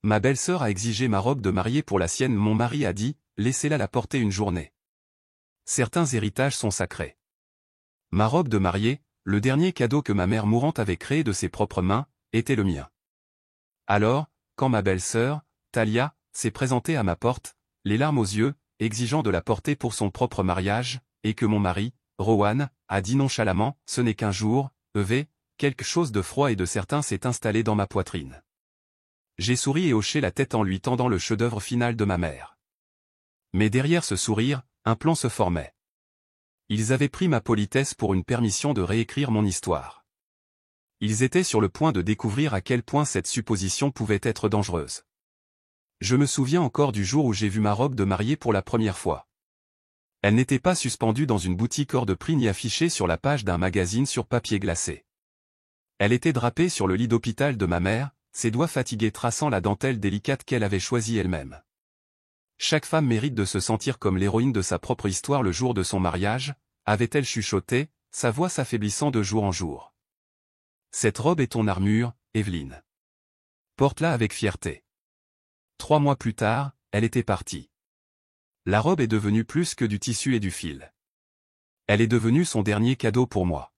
ma belle-sœur a exigé ma robe de mariée pour la sienne. Mon mari a dit, laissez-la la porter une journée. Certains héritages sont sacrés. Ma robe de mariée, le dernier cadeau que ma mère mourante avait créé de ses propres mains, était le mien. Alors, quand ma belle-sœur, Talia, s'est présentée à ma porte, les larmes aux yeux, exigeant de la porter pour son propre mariage, et que mon mari, Rowan, a dit nonchalamment, ce n'est qu'un jour, quelque chose de froid et de certain s'est installé dans ma poitrine. J'ai souri et hoché la tête en lui tendant le chef-d'œuvre final de ma mère. Mais derrière ce sourire, un plan se formait. Ils avaient pris ma politesse pour une permission de réécrire mon histoire. Ils étaient sur le point de découvrir à quel point cette supposition pouvait être dangereuse. Je me souviens encore du jour où j'ai vu ma robe de mariée pour la première fois. Elle n'était pas suspendue dans une boutique hors de prix ni affichée sur la page d'un magazine sur papier glacé. Elle était drapée sur le lit d'hôpital de ma mère, ses doigts fatigués traçant la dentelle délicate qu'elle avait choisie elle-même. Chaque femme mérite de se sentir comme l'héroïne de sa propre histoire le jour de son mariage, avait-elle chuchoté, sa voix s'affaiblissant de jour en jour. Cette robe est ton armure, Evelyne. Porte-la avec fierté. 3 mois plus tard, elle était partie. La robe est devenue plus que du tissu et du fil. Elle est devenue son dernier cadeau pour moi.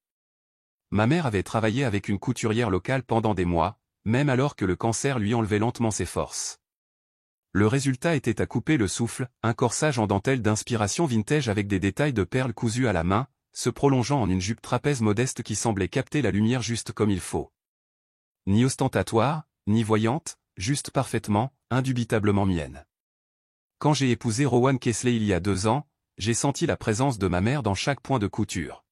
Ma mère avait travaillé avec une couturière locale pendant des mois, même alors que le cancer lui enlevait lentement ses forces. Le résultat était à couper le souffle, un corsage en dentelle d'inspiration vintage avec des détails de perles cousues à la main, se prolongeant en une jupe trapèze modeste qui semblait capter la lumière juste comme il faut. Ni ostentatoire, ni voyante, juste parfaitement, indubitablement mienne. Quand j'ai épousé Rowan Kesley il y a 2 ans, j'ai senti la présence de ma mère dans chaque point de couture.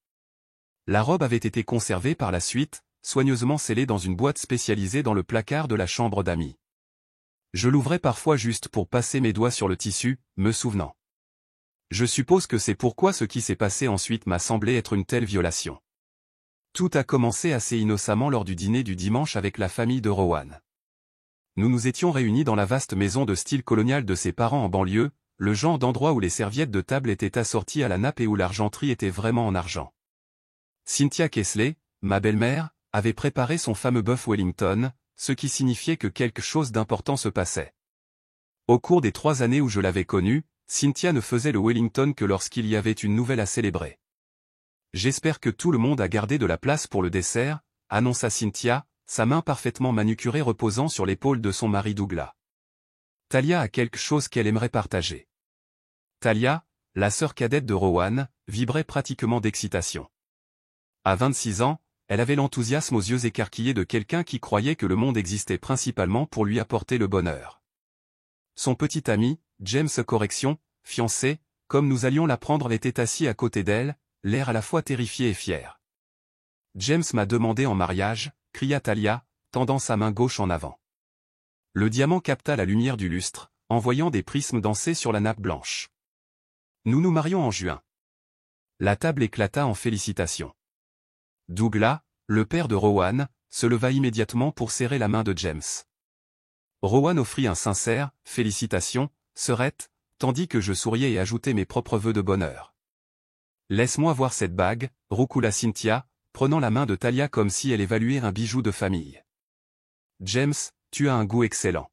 La robe avait été conservée par la suite, soigneusement scellée dans une boîte spécialisée dans le placard de la chambre d'amis. Je l'ouvrais parfois juste pour passer mes doigts sur le tissu, me souvenant. Je suppose que c'est pourquoi ce qui s'est passé ensuite m'a semblé être une telle violation. Tout a commencé assez innocemment lors du dîner du dimanche avec la famille de Rowan. Nous nous étions réunis dans la vaste maison de style colonial de ses parents en banlieue, le genre d'endroit où les serviettes de table étaient assorties à la nappe et où l'argenterie était vraiment en argent. Cynthia Kesley, ma belle-mère, avait préparé son fameux bœuf Wellington, ce qui signifiait que quelque chose d'important se passait. Au cours des 3 années où je l'avais connue, Cynthia ne faisait le Wellington que lorsqu'il y avait une nouvelle à célébrer. J'espère que tout le monde a gardé de la place pour le dessert, annonça Cynthia, sa main parfaitement manucurée reposant sur l'épaule de son mari Douglas. Talia a quelque chose qu'elle aimerait partager. Talia, la sœur cadette de Rowan, vibrait pratiquement d'excitation. À 26 ans, elle avait l'enthousiasme aux yeux écarquillés de quelqu'un qui croyait que le monde existait principalement pour lui apporter le bonheur. Son petit ami, James fiancé, comme nous allions l'apprendre, était assis à côté d'elle, l'air à la fois terrifié et fier. James m'a demandé en mariage, cria Talia, tendant sa main gauche en avant. Le diamant capta la lumière du lustre, envoyant des prismes danser sur la nappe blanche. Nous nous marions en juin. La table éclata en félicitations. Douglas, le père de Rowan, se leva immédiatement pour serrer la main de James. Rowan offrit un sincère « Félicitations, sœurette », tandis que je souriais et ajoutais mes propres vœux de bonheur. « Laisse-moi voir cette bague », roucoula Cynthia, prenant la main de Talia comme si elle évaluait un bijou de famille. « James, tu as un goût excellent. »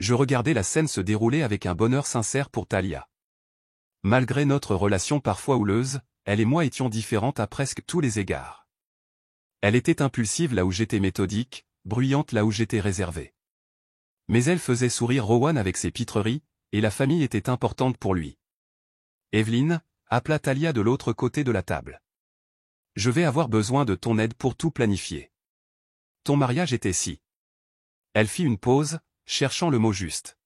Je regardais la scène se dérouler avec un bonheur sincère pour Talia. Malgré notre relation parfois houleuse, elle et moi étions différentes à presque tous les égards. Elle était impulsive là où j'étais méthodique, bruyante là où j'étais réservé. Mais elle faisait sourire Rowan avec ses pitreries, et la famille était importante pour lui. Evelyne, appela Talia de l'autre côté de la table. Je vais avoir besoin de ton aide pour tout planifier. Ton mariage était si. Elle fit une pause, cherchant le mot juste.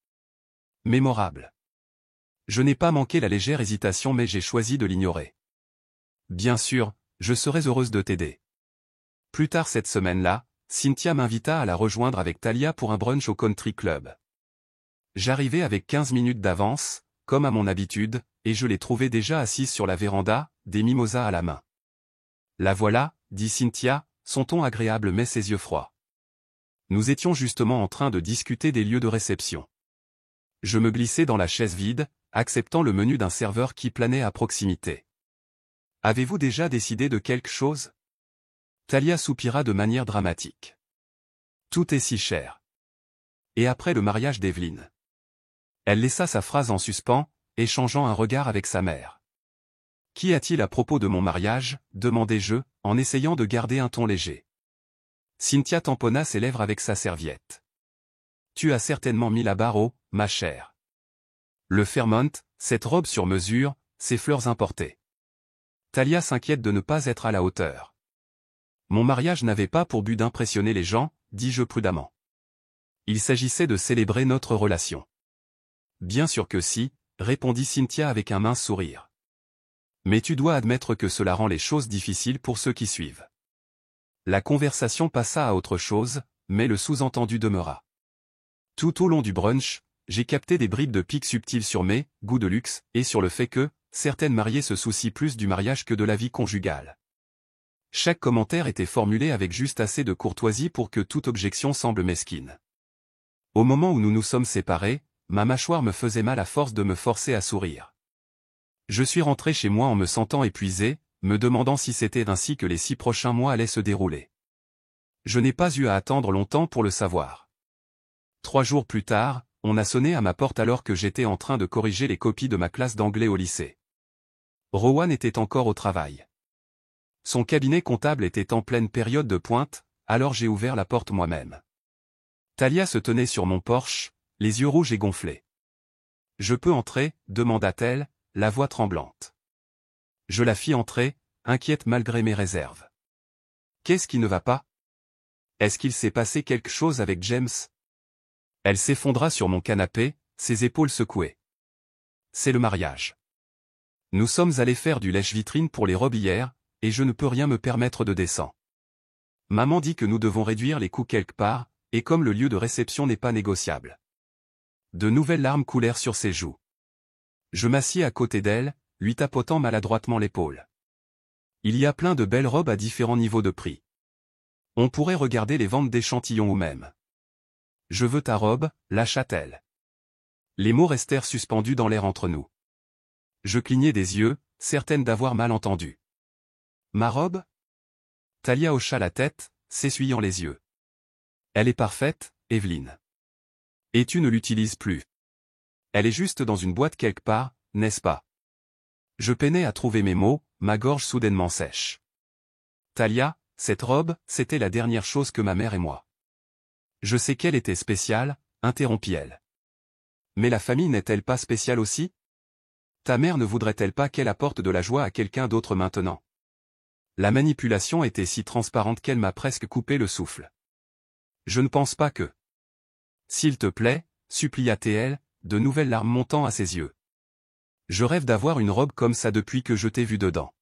Mémorable. Je n'ai pas manqué la légère hésitation mais j'ai choisi de l'ignorer. Bien sûr, je serais heureuse de t'aider. Plus tard cette semaine-là, Cynthia m'invita à la rejoindre avec Talia pour un brunch au country club. J'arrivais avec 15 minutes d'avance, comme à mon habitude, et je l'ai trouvée déjà assise sur la véranda, des mimosas à la main. La voilà, dit Cynthia, son ton agréable mais ses yeux froids. Nous étions justement en train de discuter des lieux de réception. Je me glissai dans la chaise vide, acceptant le menu d'un serveur qui planait à proximité. Avez-vous déjà décidé de quelque chose ? Talia soupira de manière dramatique. Tout est si cher. et après le mariage d'Evelyne. Elle laissa sa phrase en suspens, échangeant un regard avec sa mère. Qu'y a-t-il à propos de mon mariage, demandai-je, en essayant de garder un ton léger. Cynthia tamponna ses lèvres avec sa serviette. Tu as certainement mis la barre haut, ma chère. Le Fairmont, cette robe sur mesure, ces fleurs importées. Talia s'inquiète de ne pas être à la hauteur. Mon mariage n'avait pas pour but d'impressionner les gens, dis-je prudemment. Il s'agissait de célébrer notre relation. Bien sûr que si, répondit Cynthia avec un mince sourire. Mais tu dois admettre que cela rend les choses difficiles pour ceux qui suivent. La conversation passa à autre chose, mais le sous-entendu demeura. Tout au long du brunch, j'ai capté des bribes de piques subtiles sur mes goûts de luxe et sur le fait que certaines mariées se soucient plus du mariage que de la vie conjugale. Chaque commentaire était formulé avec juste assez de courtoisie pour que toute objection semble mesquine. Au moment où nous nous sommes séparés, ma mâchoire me faisait mal à force de me forcer à sourire. Je suis rentré chez moi en me sentant épuisé, me demandant si c'était ainsi que les 6 prochains mois allaient se dérouler. Je n'ai pas eu à attendre longtemps pour le savoir. 3 jours plus tard, on a sonné à ma porte alors que j'étais en train de corriger les copies de ma classe d'anglais au lycée. Rowan était encore au travail. Son cabinet comptable était en pleine période de pointe, alors j'ai ouvert la porte moi-même. Talia se tenait sur mon porche, les yeux rouges et gonflés. « Je peux entrer ?» demanda-t-elle, la voix tremblante. Je la fis entrer, inquiète malgré mes réserves. « Qu'est-ce qui ne va pas? Est-ce qu'il s'est passé quelque chose avec James ?» Elle s'effondra sur mon canapé, ses épaules secouées. « C'est le mariage. Nous sommes allés faire du lèche-vitrine pour les robes hier, et je ne peux rien me permettre de décent. Maman dit que nous devons réduire les coûts quelque part, et comme le lieu de réception n'est pas négociable. » De nouvelles larmes coulèrent sur ses joues. Je m'assis à côté d'elle, lui tapotant maladroitement l'épaule. Il y a plein de belles robes à différents niveaux de prix. On pourrait regarder les ventes d'échantillons ou même. Je veux ta robe, lâcha-t-elle. Les mots restèrent suspendus dans l'air entre nous. Je clignai des yeux, certaine d'avoir mal entendu. Ma robe? Talia hocha la tête, s'essuyant les yeux. Elle est parfaite, Evelyne. Et tu ne l'utilises plus. Elle est juste dans une boîte quelque part, n'est-ce pas? Je peinais à trouver mes mots, ma gorge soudainement sèche. Talia, cette robe, c'était la dernière chose que ma mère et moi. Je sais qu'elle était spéciale, interrompit-elle. Mais la famille n'est-elle pas spéciale aussi? Ta mère ne voudrait-elle pas qu'elle apporte de la joie à quelqu'un d'autre maintenant? La manipulation était si transparente qu'elle m'a presque coupé le souffle. Je ne pense pas que... S'il te plaît, supplia-t-elle, de nouvelles larmes montant à ses yeux. Je rêve d'avoir une robe comme ça depuis que je t'ai vu dedans.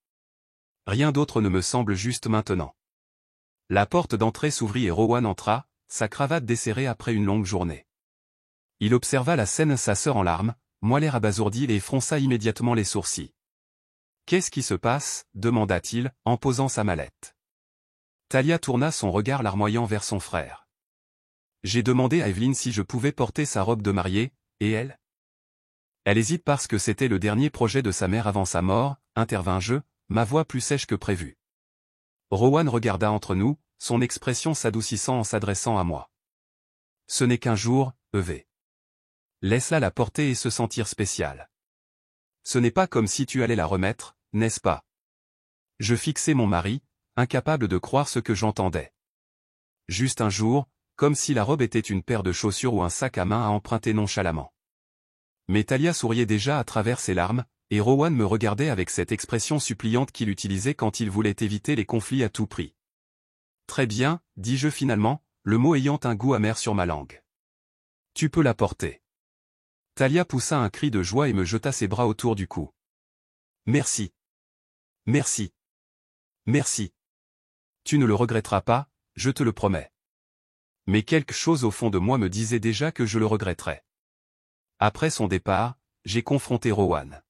Rien d'autre ne me semble juste maintenant. La porte d'entrée s'ouvrit et Rowan entra, sa cravate desserrée après une longue journée. Il observa la scène, sa sœur en larmes, moi l'air abasourdi et fronça immédiatement les sourcils. « Qu'est-ce qui se passe ?» demanda-t-il, en posant sa mallette. Talia tourna son regard larmoyant vers son frère. J'ai demandé à Evelyne si je pouvais porter sa robe de mariée, et elle? Elle hésite parce que c'était le dernier projet de sa mère avant sa mort, intervins-je, ma voix plus sèche que prévu. Rowan regarda entre nous, son expression s'adoucissant en s'adressant à moi. Ce n'est qu'un jour, EV. Laisse-la la porter et se sentir spéciale. Ce n'est pas comme si tu allais la remettre, n'est-ce pas? Je fixai mon mari, incapable de croire ce que j'entendais. Juste un jour, comme si la robe était une paire de chaussures ou un sac à main à emprunter nonchalamment. Mais Talia souriait déjà à travers ses larmes, et Rowan me regardait avec cette expression suppliante qu'il utilisait quand il voulait éviter les conflits à tout prix. Très bien, dis-je finalement, le mot ayant un goût amer sur ma langue. Tu peux la porter. Talia poussa un cri de joie et me jeta ses bras autour du cou. Merci. Merci. Merci. Tu ne le regretteras pas, je te le promets. Mais quelque chose au fond de moi me disait déjà que je le regretterais. Après son départ, j'ai confronté Rowan.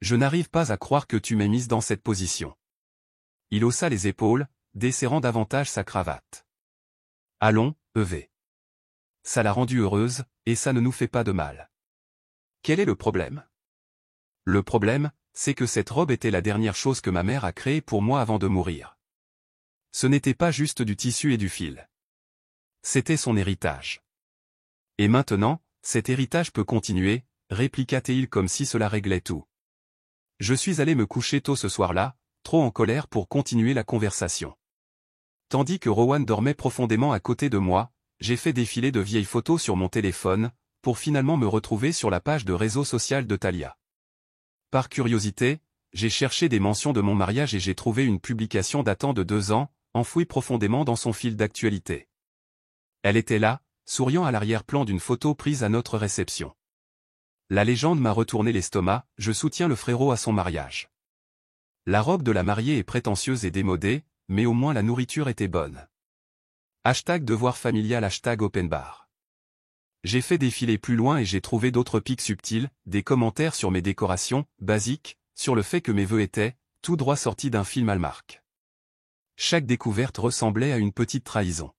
Je n'arrive pas à croire que tu m'aies mise dans cette position. Il haussa les épaules, desserrant davantage sa cravate. Allons, EV. Ça l'a rendue heureuse, et ça ne nous fait pas de mal. Quel est le problème? Le problème, c'est que cette robe était la dernière chose que ma mère a créée pour moi avant de mourir. Ce n'était pas juste du tissu et du fil. C'était son héritage. Et maintenant, cet héritage peut continuer, répliqua Théil comme si cela réglait tout. Je suis allé me coucher tôt ce soir-là, trop en colère pour continuer la conversation. Tandis que Rowan dormait profondément à côté de moi, j'ai fait défiler de vieilles photos sur mon téléphone, pour finalement me retrouver sur la page de réseau social de Talia. Par curiosité, j'ai cherché des mentions de mon mariage et j'ai trouvé une publication datant de 2 ans, enfouie profondément dans son fil d'actualité. Elle était là, souriant à l'arrière-plan d'une photo prise à notre réception. La légende m'a retourné l'estomac, je soutiens le frérot à son mariage. La robe de la mariée est prétentieuse et démodée, mais au moins la nourriture était bonne. #devoir familial #open bar. J'ai fait défiler plus loin et j'ai trouvé d'autres pics subtils, des commentaires sur mes décorations, basiques, sur le fait que mes vœux étaient, tout droit sortis d'un film Hallmark. Chaque découverte ressemblait à une petite trahison.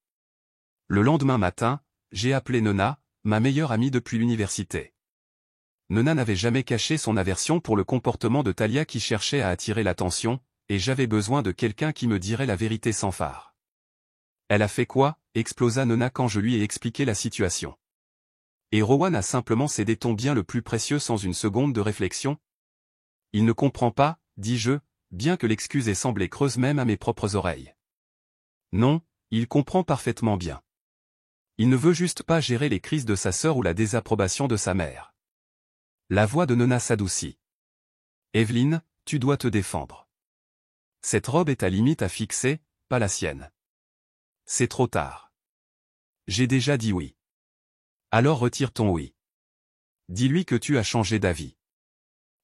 Le lendemain matin, j'ai appelé Nona, ma meilleure amie depuis l'université. Nona n'avait jamais caché son aversion pour le comportement de Talia qui cherchait à attirer l'attention, et j'avais besoin de quelqu'un qui me dirait la vérité sans phare. Elle a fait quoi? Explosa Nona quand je lui ai expliqué la situation. Et Rowan a simplement cédé ton bien le plus précieux sans une seconde de réflexion? Il ne comprend pas, dis-je, bien que l'excuse ait semblé creuse même à mes propres oreilles. Non, il comprend parfaitement bien. Il ne veut juste pas gérer les crises de sa sœur ou la désapprobation de sa mère. La voix de Nona s'adoucit. Evelyne, tu dois te défendre. Cette robe est ta limite à fixer, pas la sienne. C'est trop tard. J'ai déjà dit oui. Alors retire ton oui. Dis-lui que tu as changé d'avis.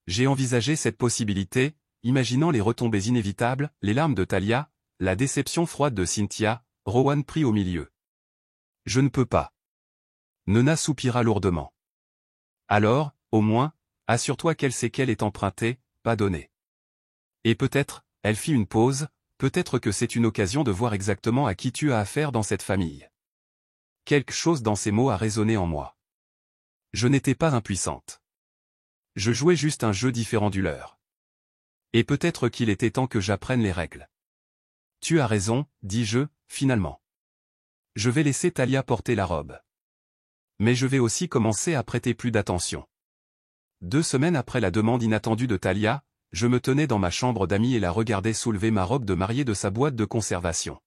J'ai envisagé cette possibilité, imaginant les retombées inévitables, les larmes de Talia, la déception froide de Cynthia, Rowan pris au milieu. Je ne peux pas. Nona soupira lourdement. Alors, au moins, assure-toi qu'elle sait qu'elle est empruntée, pas donnée. Et peut-être, elle fit une pause, peut-être que c'est une occasion de voir exactement à qui tu as affaire dans cette famille. Quelque chose dans ces mots a résonné en moi. Je n'étais pas impuissante. Je jouais juste un jeu différent du leur. Et peut-être qu'il était temps que j'apprenne les règles. Tu as raison, dis-je, finalement. Je vais laisser Talia porter la robe. Mais je vais aussi commencer à prêter plus d'attention. 2 semaines après la demande inattendue de Talia, je me tenais dans ma chambre d'amis et la regardais soulever ma robe de mariée de sa boîte de conservation.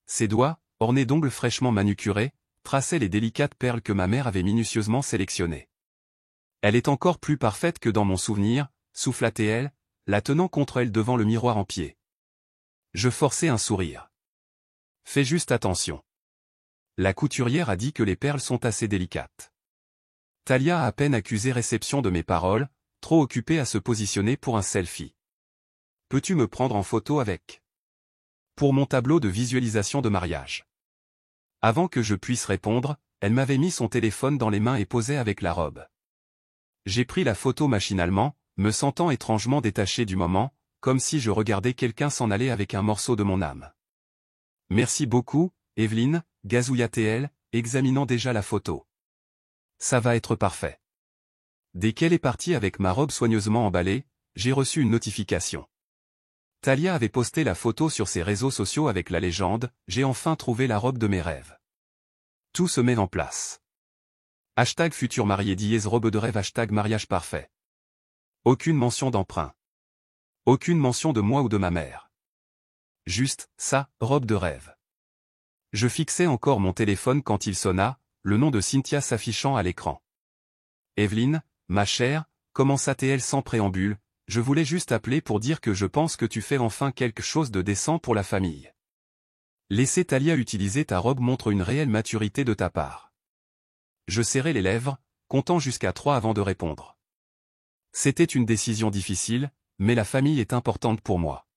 Ses doigts, ornés d'ongles fraîchement manucurés, traçaient les délicates perles que ma mère avait minutieusement sélectionnées. Elle est encore plus parfaite que dans mon souvenir, souffla-t-elle, la tenant contre elle devant le miroir en pied. Je forçai un sourire. Fais juste attention. La couturière a dit que les perles sont assez délicates. Talia a à peine accusé réception de mes paroles, trop occupée à se positionner pour un selfie. Peux-tu me prendre en photo avec? Pour mon tableau de visualisation de mariage. Avant que je puisse répondre, elle m'avait mis son téléphone dans les mains et posait avec la robe. J'ai pris la photo machinalement, me sentant étrangement détaché du moment, comme si je regardais quelqu'un s'en aller avec un morceau de mon âme. Merci beaucoup, Evelyne, gazouilla-t-elle, examinant déjà la photo. Ça va être parfait. Dès qu'elle est partie avec ma robe soigneusement emballée, j'ai reçu une notification. Talia avait posté la photo sur ses réseaux sociaux avec la légende « J'ai enfin trouvé la robe de mes rêves ». Tout se met en place. #futur marié / robe de rêve #mariage parfait. Aucune mention d'emprunt. Aucune mention de moi ou de ma mère. Juste, ça, robe de rêve. Je fixais encore mon téléphone quand il sonna, le nom de Cynthia s'affichant à l'écran. Evelyne, ma chère, commença-t-elle sans préambule, je voulais juste appeler pour dire que je pense que tu fais enfin quelque chose de décent pour la famille. Laisser Talia utiliser ta robe montre une réelle maturité de ta part. Je serrai les lèvres, comptant jusqu'à 3 avant de répondre. C'était une décision difficile, mais la famille est importante pour moi.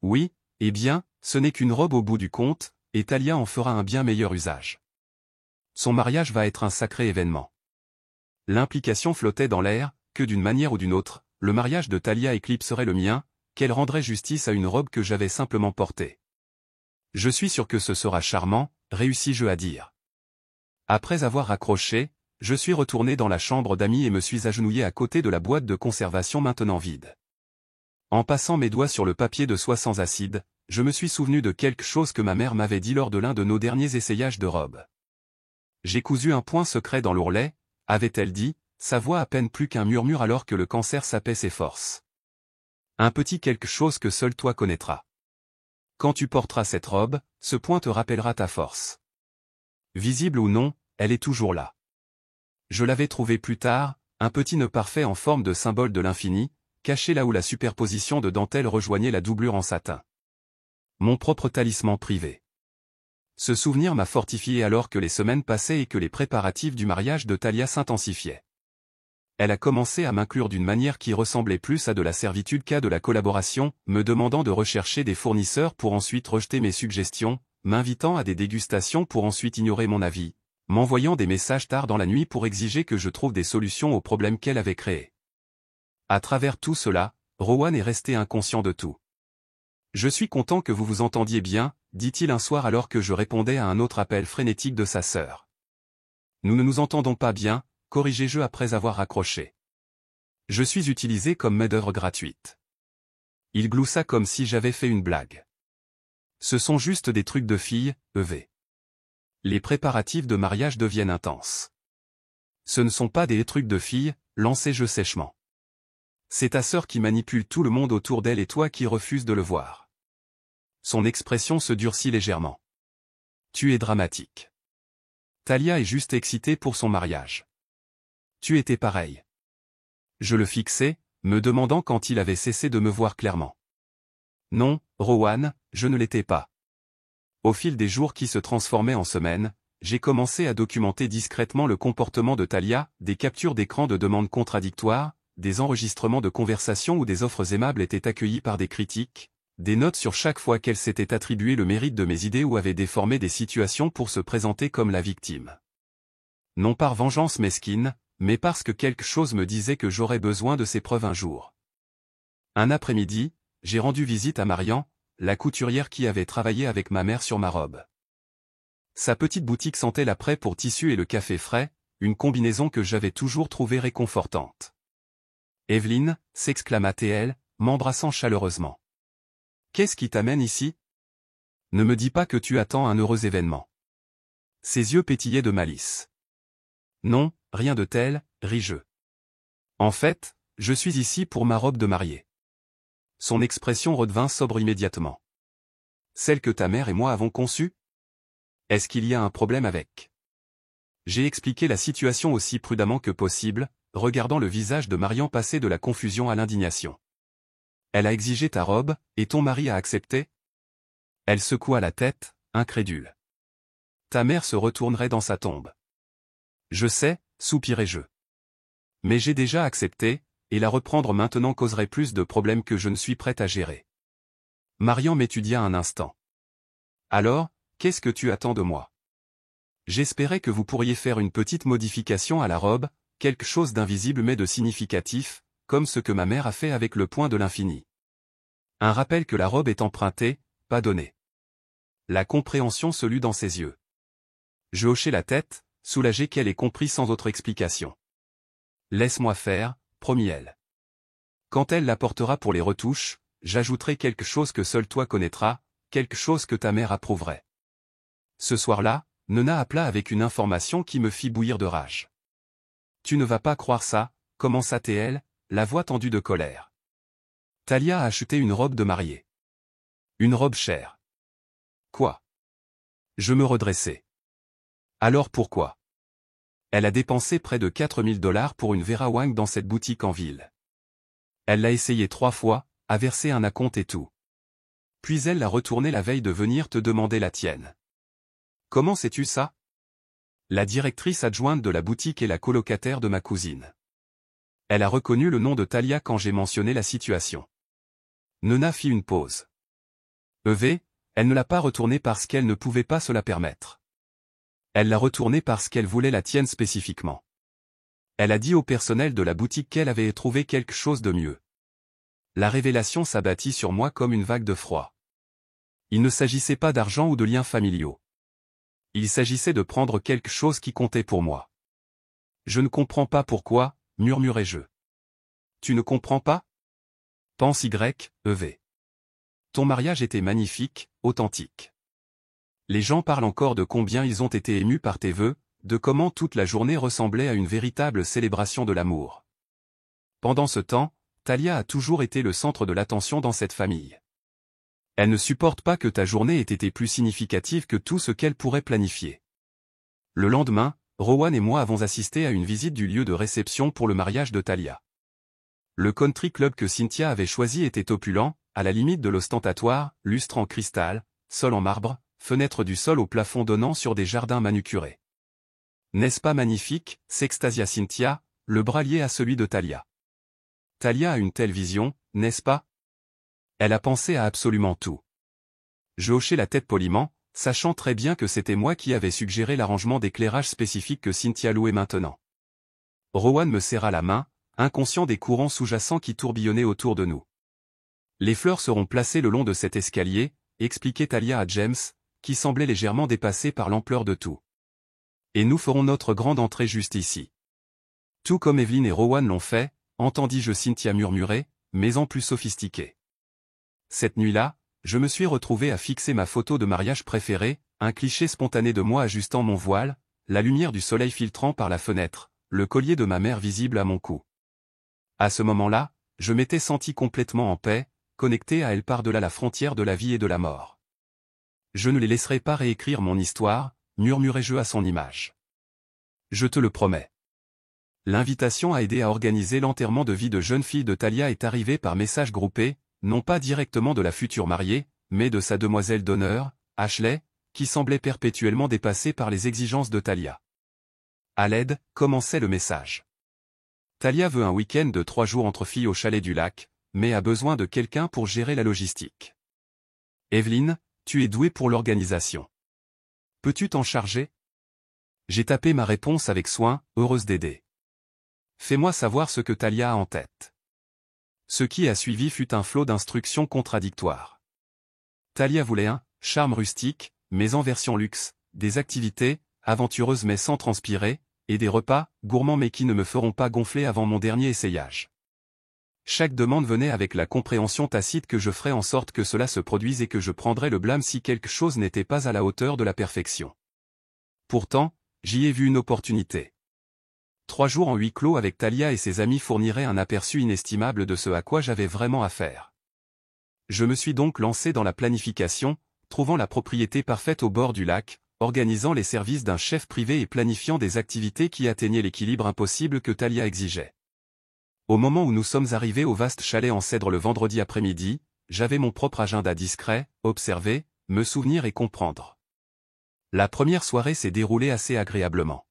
Oui, eh bien, ce n'est qu'une robe au bout du compte, et Talia en fera un bien meilleur usage. Son mariage va être un sacré événement. L'implication flottait dans l'air, que d'une manière ou d'une autre, le mariage de Talia éclipserait le mien, qu'elle rendrait justice à une robe que j'avais simplement portée. Je suis sûr que ce sera charmant, réussis-je à dire. Après avoir raccroché, je suis retourné dans la chambre d'amis et me suis agenouillé à côté de la boîte de conservation maintenant vide. En passant mes doigts sur le papier de soie sans acide, je me suis souvenu de quelque chose que ma mère m'avait dit lors de l'un de nos derniers essayages de robe. J'ai cousu un point secret dans l'ourlet, avait-elle dit, sa voix à peine plus qu'un murmure alors que le cancer sapait ses forces. Un petit quelque chose que seul toi connaîtras. Quand tu porteras cette robe, ce point te rappellera ta force. Visible ou non, elle est toujours là. Je l'avais trouvée plus tard, un petit nœud parfait en forme de symbole de l'infini, caché là où la superposition de dentelles rejoignait la doublure en satin. Mon propre talisman privé. Ce souvenir m'a fortifié alors que les semaines passaient et que les préparatifs du mariage de Talia s'intensifiaient. Elle a commencé à m'inclure d'une manière qui ressemblait plus à de la servitude qu'à de la collaboration, me demandant de rechercher des fournisseurs pour ensuite rejeter mes suggestions, m'invitant à des dégustations pour ensuite ignorer mon avis, m'envoyant des messages tard dans la nuit pour exiger que je trouve des solutions aux problèmes qu'elle avait créés. À travers tout cela, Rowan est resté inconscient de tout. Je suis content que vous vous entendiez bien, dit-il un soir alors que je répondais à un autre appel frénétique de sa sœur. Nous ne nous entendons pas bien, corrigeai-je après avoir raccroché. Je suis utilisé comme main-d'œuvre gratuite. Il gloussa comme si j'avais fait une blague. Ce sont juste des trucs de filles, EV. Les préparatifs de mariage deviennent intenses. Ce ne sont pas des trucs de filles, lançai-je sèchement. C'est ta sœur qui manipule tout le monde autour d'elle et toi qui refuses de le voir. Son expression se durcit légèrement. Tu es dramatique. Talia est juste excitée pour son mariage. Tu étais pareil. Je le fixais, me demandant quand il avait cessé de me voir clairement. Non, Rowan, je ne l'étais pas. Au fil des jours qui se transformaient en semaines, j'ai commencé à documenter discrètement le comportement de Talia, des captures d'écran de demandes contradictoires, des enregistrements de conversations où des offres aimables étaient accueillies par des critiques, des notes sur chaque fois qu'elle s'était attribué le mérite de mes idées ou avait déformé des situations pour se présenter comme la victime. Non par vengeance mesquine, mais parce que quelque chose me disait que j'aurais besoin de ces preuves un jour. Un après-midi, j'ai rendu visite à Marian, la couturière qui avait travaillé avec ma mère sur ma robe. Sa petite boutique sentait l'après pour tissu et le café frais, une combinaison que j'avais toujours trouvée réconfortante. Evelyne, s'exclama-t-elle, m'embrassant chaleureusement. Qu'est-ce qui t'amène ici? Ne me dis pas que tu attends un heureux événement. Ses yeux pétillaient de malice. Non, rien de tel, ris-je. En fait, je suis ici pour ma robe de mariée. Son expression redevint sobre immédiatement. Celle que ta mère et moi avons conçue? Est-ce qu'il y a un problème avec? J'ai expliqué la situation aussi prudemment que possible, regardant le visage de Marian passer de la confusion à l'indignation. Elle a exigé ta robe, et ton mari a accepté? Elle secoua la tête, incrédule. Ta mère se retournerait dans sa tombe. Je sais, soupirai-je. Mais j'ai déjà accepté, et la reprendre maintenant causerait plus de problèmes que je ne suis prête à gérer. Marian m'étudia un instant. Alors, qu'est-ce que tu attends de moi? J'espérais que vous pourriez faire une petite modification à la robe, quelque chose d'invisible mais de significatif, comme ce que ma mère a fait avec le point de l'infini. Un rappel que la robe est empruntée, pas donnée. La compréhension se lut dans ses yeux. Je hochai la tête, soulagé qu'elle ait compris sans autre explication. Laisse-moi faire, promit-elle. Quand elle l'apportera pour les retouches, j'ajouterai quelque chose que seul toi connaîtras, quelque chose que ta mère approuverait. Ce soir-là, Nona appela avec une information qui me fit bouillir de rage. Tu ne vas pas croire ça, commença-t-elle, la voix tendue de colère. Talia a acheté une robe de mariée. Une robe chère. Quoi? Je me redressai. Alors pourquoi? Elle a dépensé près de 4000 $ pour une Vera Wang dans cette boutique en ville. Elle l'a essayé 3 fois, a versé un acompte et tout. Puis elle l'a retourné la veille de venir te demander la tienne. Comment sais-tu ça? La directrice adjointe de la boutique est la colocataire de ma cousine. Elle a reconnu le nom de Talia quand j'ai mentionné la situation. Nona fit une pause. Elle ne l'a pas retournée parce qu'elle ne pouvait pas se la permettre. Elle l'a retournée parce qu'elle voulait la tienne spécifiquement. Elle a dit au personnel de la boutique qu'elle avait trouvé quelque chose de mieux. La révélation s'abattit sur moi comme une vague de froid. Il ne s'agissait pas d'argent ou de liens familiaux. Il s'agissait de prendre quelque chose qui comptait pour moi. Je ne comprends pas pourquoi, murmurai-je. Tu ne comprends pas? Pense Y. Ton mariage était magnifique, authentique. Les gens parlent encore de combien ils ont été émus par tes vœux, de comment toute la journée ressemblait à une véritable célébration de l'amour. Pendant ce temps, Talia a toujours été le centre de l'attention dans cette famille. Elle ne supporte pas que ta journée ait été plus significative que tout ce qu'elle pourrait planifier. Le lendemain, Rowan et moi avons assisté à une visite du lieu de réception pour le mariage de Talia. Le country club que Cynthia avait choisi était opulent, à la limite de l'ostentatoire, lustre en cristal, sol en marbre, fenêtre du sol au plafond donnant sur des jardins manucurés. N'est-ce pas magnifique, s'extasia Cynthia, le bras lié à celui de Talia. Talia a une telle vision, n'est-ce pas? Elle a pensé à absolument tout. Je hochai la tête poliment, sachant très bien que c'était moi qui avais suggéré l'arrangement d'éclairage spécifique que Cynthia louait maintenant. Rowan me serra la main, inconscient des courants sous-jacents qui tourbillonnaient autour de nous. Les fleurs seront placées le long de cet escalier, expliquait Talia à James, qui semblait légèrement dépassé par l'ampleur de tout. Et nous ferons notre grande entrée juste ici. Tout comme Evelyn et Rowan l'ont fait, entendis-je Cynthia murmurer, mais en plus sophistiqué. Cette nuit-là, je me suis retrouvé à fixer ma photo de mariage préférée, un cliché spontané de moi ajustant mon voile, la lumière du soleil filtrant par la fenêtre, le collier de ma mère visible à mon cou. À ce moment-là, je m'étais senti complètement en paix, connecté à elle par-delà la frontière de la vie et de la mort. Je ne les laisserai pas réécrire mon histoire, murmurai-je à son image. Je te le promets. L'invitation à aider à organiser l'enterrement de vie de jeune fille de Talia est arrivée par message groupé, non pas directement de la future mariée, mais de sa demoiselle d'honneur, Ashley, qui semblait perpétuellement dépassée par les exigences de Talia. À l'aide, commençait le message. Talia veut un week-end de 3 jours entre filles au chalet du lac, mais a besoin de quelqu'un pour gérer la logistique. Evelyn, tu es douée pour l'organisation. Peux-tu t'en charger? J'ai tapé ma réponse avec soin, heureuse d'aider. Fais-moi savoir ce que Talia a en tête. Ce qui a suivi fut un flot d'instructions contradictoires. Talia voulait un charme rustique, mais en version luxe, des activités, aventureuses mais sans transpirer, et des repas, gourmands mais qui ne me feront pas gonfler avant mon dernier essayage. Chaque demande venait avec la compréhension tacite que je ferais en sorte que cela se produise et que je prendrais le blâme si quelque chose n'était pas à la hauteur de la perfection. Pourtant, j'y ai vu une opportunité. 3 jours en huis clos avec Talia et ses amis fourniraient un aperçu inestimable de ce à quoi j'avais vraiment affaire. Je me suis donc lancé dans la planification, trouvant la propriété parfaite au bord du lac, organisant les services d'un chef privé et planifiant des activités qui atteignaient l'équilibre impossible que Talia exigeait. Au moment où nous sommes arrivés au vaste chalet en cèdre le vendredi après-midi, j'avais mon propre agenda discret, observer, me souvenir et comprendre. La première soirée s'est déroulée assez agréablement.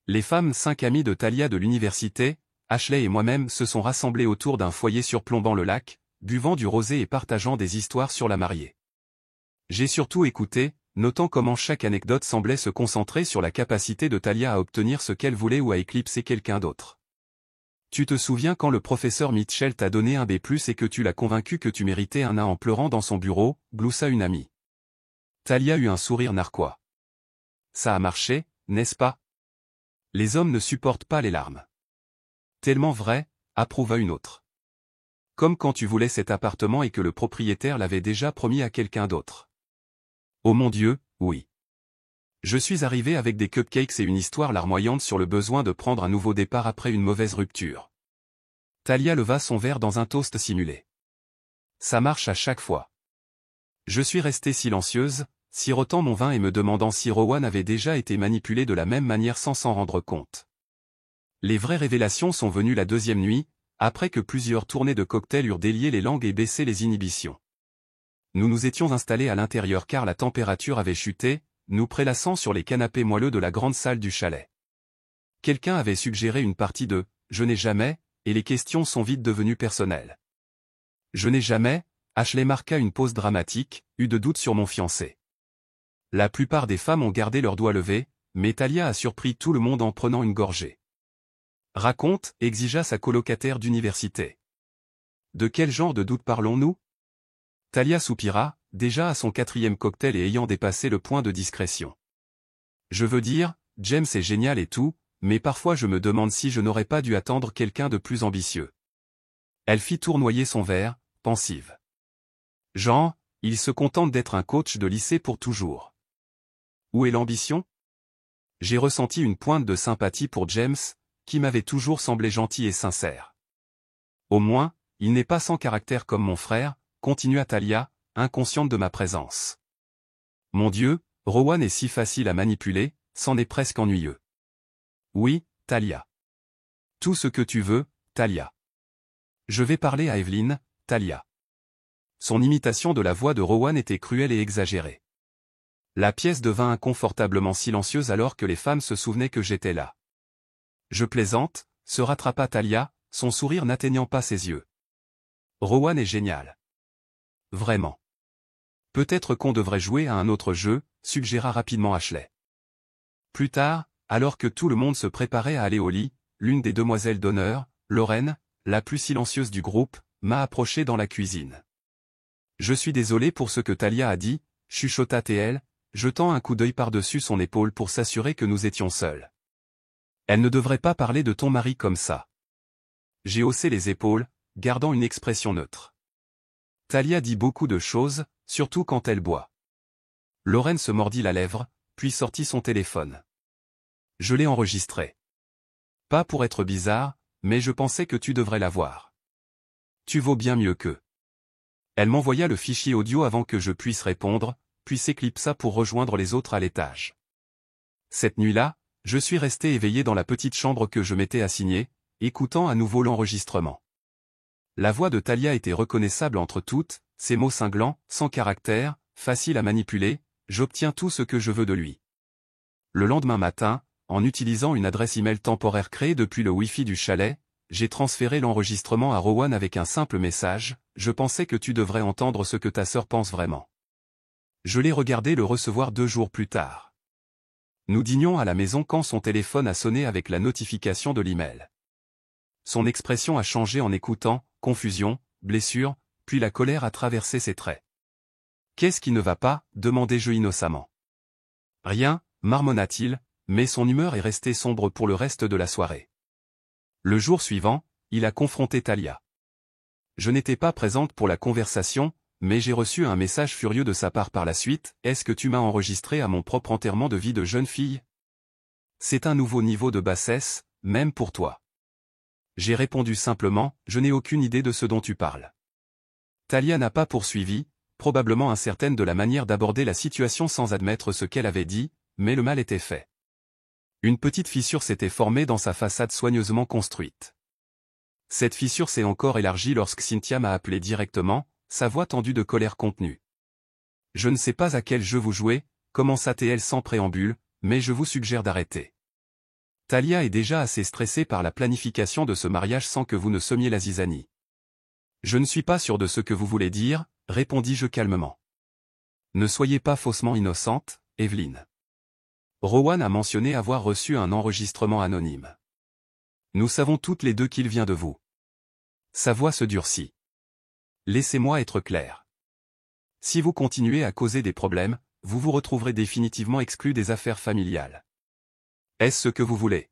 Les 5 amies de Talia de l'université, Ashley et moi-même se sont rassemblées autour d'un foyer surplombant le lac, buvant du rosé et partageant des histoires sur la mariée. J'ai surtout écouté, notant comment chaque anecdote semblait se concentrer sur la capacité de Talia à obtenir ce qu'elle voulait ou à éclipser quelqu'un d'autre. Tu te souviens quand le professeur Mitchell t'a donné un B+ et que tu l'as convaincu que tu méritais un A en pleurant dans son bureau, gloussa une amie. Talia eut un sourire narquois. Ça a marché, n'est-ce pas? Les hommes ne supportent pas les larmes. Tellement vrai, approuva une autre. Comme quand tu voulais cet appartement et que le propriétaire l'avait déjà promis à quelqu'un d'autre. Oh mon Dieu, oui. Je suis arrivé avec des cupcakes et une histoire larmoyante sur le besoin de prendre un nouveau départ après une mauvaise rupture. Talia leva son verre dans un toast simulé. Ça marche à chaque fois. Je suis restée silencieuse, sirotant mon vin et me demandant si Rowan avait déjà été manipulé de la même manière sans s'en rendre compte. Les vraies révélations sont venues la 2e nuit, après que plusieurs tournées de cocktails eurent délié les langues et baissé les inhibitions. Nous nous étions installés à l'intérieur car la température avait chuté, nous prélassant sur les canapés moelleux de la grande salle du chalet. Quelqu'un avait suggéré une partie de « Je n'ai jamais » et les questions sont vite devenues personnelles. Je n'ai jamais, Ashley marqua une pause dramatique, eu de doutes sur mon fiancé. La plupart des femmes ont gardé leurs doigts levés, mais Talia a surpris tout le monde en prenant une gorgée. Raconte, exigea sa colocataire d'université. De quel genre de doute parlons-nous? Talia soupira, déjà à son 4e cocktail et ayant dépassé le point de discrétion. Je veux dire, James est génial et tout, mais parfois je me demande si je n'aurais pas dû attendre quelqu'un de plus ambitieux. Elle fit tournoyer son verre, pensive. Jean, il se contente d'être un coach de lycée pour toujours. Où est l'ambition? J'ai ressenti une pointe de sympathie pour James, qui m'avait toujours semblé gentil et sincère. Au moins, il n'est pas sans caractère comme mon frère, continua Talia, inconsciente de ma présence. Mon Dieu, Rowan est si facile à manipuler, c'en est presque ennuyeux. Oui, Talia. Tout ce que tu veux, Talia. Je vais parler à Evelyn, Talia. Son imitation de la voix de Rowan était cruelle et exagérée. La pièce devint inconfortablement silencieuse alors que les femmes se souvenaient que j'étais là. Je plaisante, se rattrapa Talia, son sourire n'atteignant pas ses yeux. Rowan est génial. Vraiment. Peut-être qu'on devrait jouer à un autre jeu, suggéra rapidement Ashley. Plus tard, alors que tout le monde se préparait à aller au lit, l'une des demoiselles d'honneur, Lorraine, la plus silencieuse du groupe, m'a approché dans la cuisine. Je suis désolé pour ce que Talia a dit, chuchota-t-elle, jetant un coup d'œil par-dessus son épaule pour s'assurer que nous étions seuls. Elle ne devrait pas parler de ton mari comme ça. J'ai haussé les épaules, gardant une expression neutre. Talia dit beaucoup de choses, surtout quand elle boit. Lorraine se mordit la lèvre, puis sortit son téléphone. Je l'ai enregistré. Pas pour être bizarre, mais je pensais que tu devrais l'avoir. Tu vaux bien mieux qu'eux. Elle m'envoya le fichier audio avant que je puisse répondre, puis s'éclipsa pour rejoindre les autres à l'étage. Cette nuit-là, je suis resté éveillé dans la petite chambre que je m'étais assignée, écoutant à nouveau l'enregistrement. La voix de Talia était reconnaissable entre toutes, ses mots cinglants, sans caractère, faciles à manipuler, j'obtiens tout ce que je veux de lui. Le lendemain matin, en utilisant une adresse email temporaire créée depuis le Wi-Fi du chalet, j'ai transféré l'enregistrement à Rowan avec un simple message, je pensais que tu devrais entendre ce que ta sœur pense vraiment. Je l'ai regardé le recevoir 2 jours plus tard. Nous dînions à la maison quand son téléphone a sonné avec la notification de l'email. Son expression a changé en écoutant, confusion, blessure, puis la colère a traversé ses traits. « Qu'est-ce qui ne va pas » demandai-je innocemment. « Rien » marmonna-t-il, mais son humeur est restée sombre pour le reste de la soirée. Le jour suivant, il a confronté Talia. Je n'étais pas présente pour la conversation, mais j'ai reçu un message furieux de sa part par la suite, « Est-ce que tu m'as enregistré à mon propre enterrement de vie de jeune fille ? C'est un nouveau niveau de bassesse, même pour toi. » J'ai répondu simplement, « Je n'ai aucune idée de ce dont tu parles. » Talia n'a pas poursuivi, probablement incertaine de la manière d'aborder la situation sans admettre ce qu'elle avait dit, mais le mal était fait. Une petite fissure s'était formée dans sa façade soigneusement construite. Cette fissure s'est encore élargie lorsque Cynthia m'a appelé directement, sa voix tendue de colère contenue. « Je ne sais pas à quel jeu vous jouez » commença-t-elle sans préambule, « mais je vous suggère d'arrêter. Talia est déjà assez stressée par la planification de ce mariage sans que vous ne semiez la zizanie. »« Je ne suis pas sûr de ce que vous voulez dire, » répondis-je calmement. « Ne soyez pas faussement innocente, Evelyn. » Rowan a mentionné avoir reçu un enregistrement anonyme. Nous savons toutes les deux qu'il vient de vous. Sa voix se durcit. Laissez-moi être clair. Si vous continuez à causer des problèmes, vous vous retrouverez définitivement exclu des affaires familiales. Est-ce ce que vous voulez?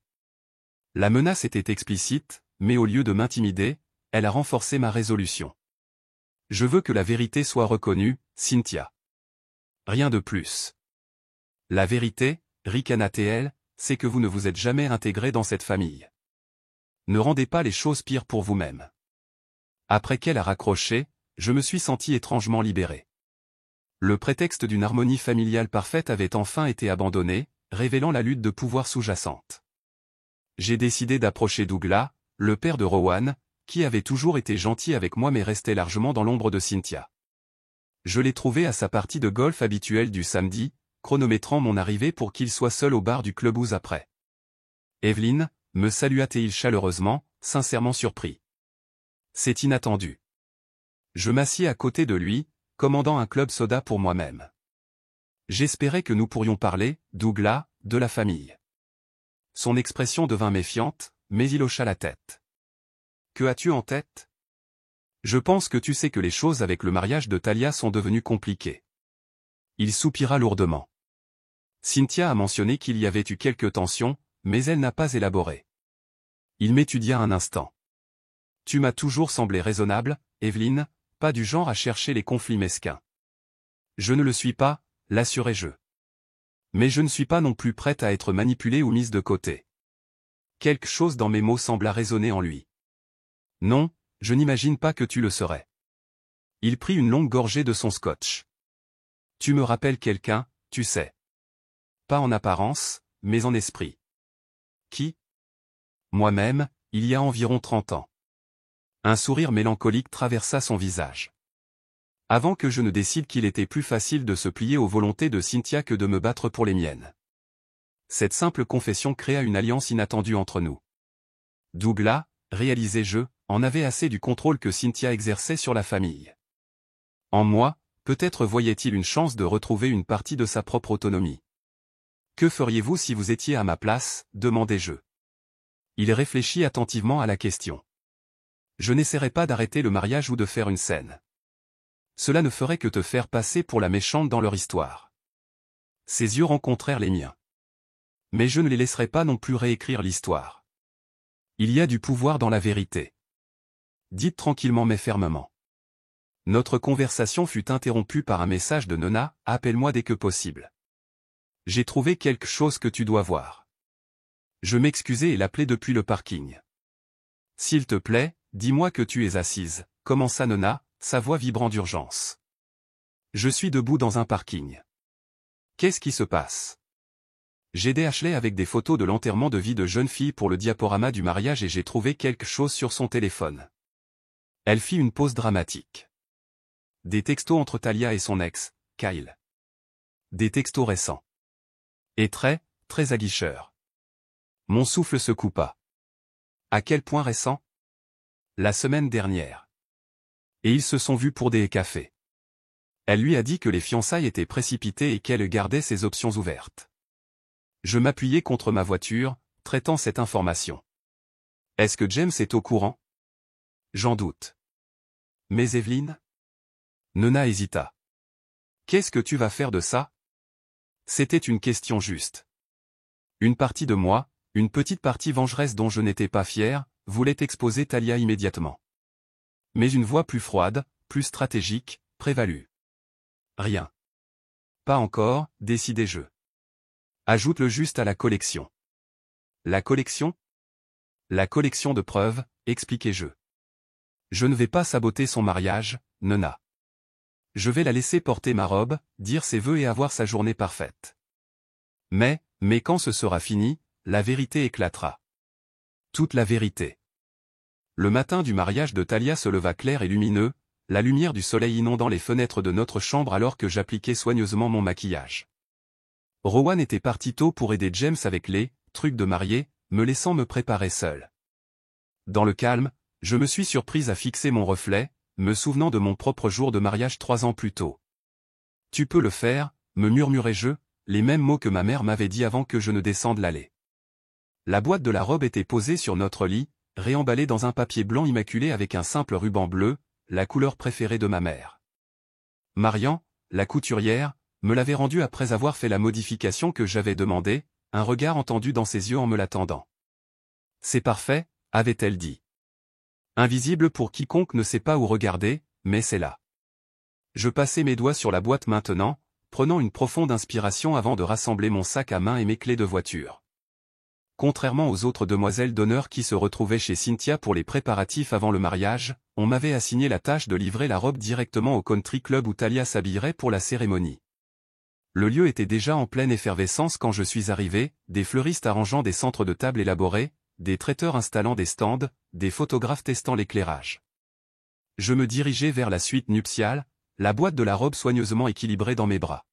La menace était explicite, mais au lieu de m'intimider, elle a renforcé ma résolution. Je veux que la vérité soit reconnue, Cynthia. Rien de plus. La vérité, ricana-t-elle, c'est que vous ne vous êtes jamais intégré dans cette famille. Ne rendez pas les choses pires pour vous-même. Après qu'elle a raccroché, je me suis senti étrangement libéré. Le prétexte d'une harmonie familiale parfaite avait enfin été abandonné, révélant la lutte de pouvoir sous-jacente. J'ai décidé d'approcher Douglas, le père de Rowan, qui avait toujours été gentil avec moi mais restait largement dans l'ombre de Cynthia. Je l'ai trouvé à sa partie de golf habituelle du samedi, chronométrant mon arrivée pour qu'il soit seul au bar du clubhouse après. « Evelyn » me salua-t-il chaleureusement, sincèrement surpris. C'est inattendu. Je m'assis à côté de lui, commandant un club soda pour moi-même. J'espérais que nous pourrions parler, Douglas, de la famille. Son expression devint méfiante, mais il hocha la tête. Que as-tu en tête? Je pense que tu sais que les choses avec le mariage de Talia sont devenues compliquées. Il soupira lourdement. Cynthia a mentionné qu'il y avait eu quelques tensions, mais elle n'a pas élaboré. Il m'étudia un instant. Tu m'as toujours semblé raisonnable, Evelyn, pas du genre à chercher les conflits mesquins. Je ne le suis pas, l'assurai-je. Mais je ne suis pas non plus prête à être manipulée ou mise de côté. Quelque chose dans mes mots sembla résonner en lui. Non, je n'imagine pas que tu le serais. Il prit une longue gorgée de son scotch. Tu me rappelles quelqu'un, tu sais. Pas en apparence, mais en esprit. Qui? Moi-même, il y a environ 30 ans. Un sourire mélancolique traversa son visage. Avant que je ne décide qu'il était plus facile de se plier aux volontés de Cynthia que de me battre pour les miennes. Cette simple confession créa une alliance inattendue entre nous. Douglas, réalisai-je, en avait assez du contrôle que Cynthia exerçait sur la famille. En moi, peut-être voyait-il une chance de retrouver une partie de sa propre autonomie. Que feriez-vous si vous étiez à ma place, demandai-je. Il réfléchit attentivement à la question. Je n'essaierai pas d'arrêter le mariage ou de faire une scène. Cela ne ferait que te faire passer pour la méchante dans leur histoire. Ses yeux rencontrèrent les miens. Mais je ne les laisserai pas non plus réécrire l'histoire. Il y a du pouvoir dans la vérité. Dites tranquillement mais fermement. Notre conversation fut interrompue par un message de Nona, appelle-moi dès que possible. J'ai trouvé quelque chose que tu dois voir. Je m'excusai et l'appelai depuis le parking. S'il te plaît, dis-moi que tu es assise, commença Nona, sa voix vibrant d'urgence. Je suis debout dans un parking. Qu'est-ce qui se passe? J'ai aidé Ashley avec des photos de l'enterrement de vie de jeune fille pour le diaporama du mariage et j'ai trouvé quelque chose sur son téléphone. Elle fit une pause dramatique. Des textos entre Talia et son ex, Kyle. Des textos récents. Et très aguicheurs. Mon souffle se coupa. À quel point récent? La semaine dernière. Et ils se sont vus pour des cafés. Elle lui a dit que les fiançailles étaient précipitées et qu'elle gardait ses options ouvertes. Je m'appuyai contre ma voiture, traitant cette information. Est-ce que James est au courant? J'en doute. Mais Evelyn? Nona hésita. Qu'est-ce que tu vas faire de ça? C'était une question juste. Une partie de moi, une petite partie vengeresse dont je n'étais pas fier, voulait exposer Talia immédiatement. Mais une voix plus froide, plus stratégique, prévalut. Rien. Pas encore, décidai-je. Ajoute-le juste à la collection. La collection? La collection de preuves, expliquai-je. Je ne vais pas saboter son mariage, Nona. Je vais la laisser porter ma robe, dire ses vœux et avoir sa journée parfaite. Mais quand ce sera fini, la vérité éclatera. Toute la vérité. Le matin du mariage de Talia se leva clair et lumineux, la lumière du soleil inondant les fenêtres de notre chambre alors que j'appliquais soigneusement mon maquillage. Rowan était parti tôt pour aider James avec les trucs de mariée, me laissant me préparer seul. Dans le calme, je me suis surprise à fixer mon reflet, me souvenant de mon propre jour de mariage 3 ans plus tôt. Tu peux le faire, me murmurai-je, les mêmes mots que ma mère m'avait dit avant que je ne descende l'allée. La boîte de la robe était posée sur notre lit, réemballée dans un papier blanc immaculé avec un simple ruban bleu, la couleur préférée de ma mère. Marian, la couturière, me l'avait rendue après avoir fait la modification que j'avais demandée, un regard entendu dans ses yeux en me l'attendant. C'est parfait, avait-elle dit. Invisible pour quiconque ne sait pas où regarder, mais c'est là. Je passai mes doigts sur la boîte maintenant, prenant une profonde inspiration avant de rassembler mon sac à main et mes clés de voiture. Contrairement aux autres demoiselles d'honneur qui se retrouvaient chez Cynthia pour les préparatifs avant le mariage, on m'avait assigné la tâche de livrer la robe directement au country club où Talia s'habillerait pour la cérémonie. Le lieu était déjà en pleine effervescence quand je suis arrivé, des fleuristes arrangeant des centres de table élaborés, des traiteurs installant des stands, des photographes testant l'éclairage. Je me dirigeais vers la suite nuptiale, la boîte de la robe soigneusement équilibrée dans mes bras.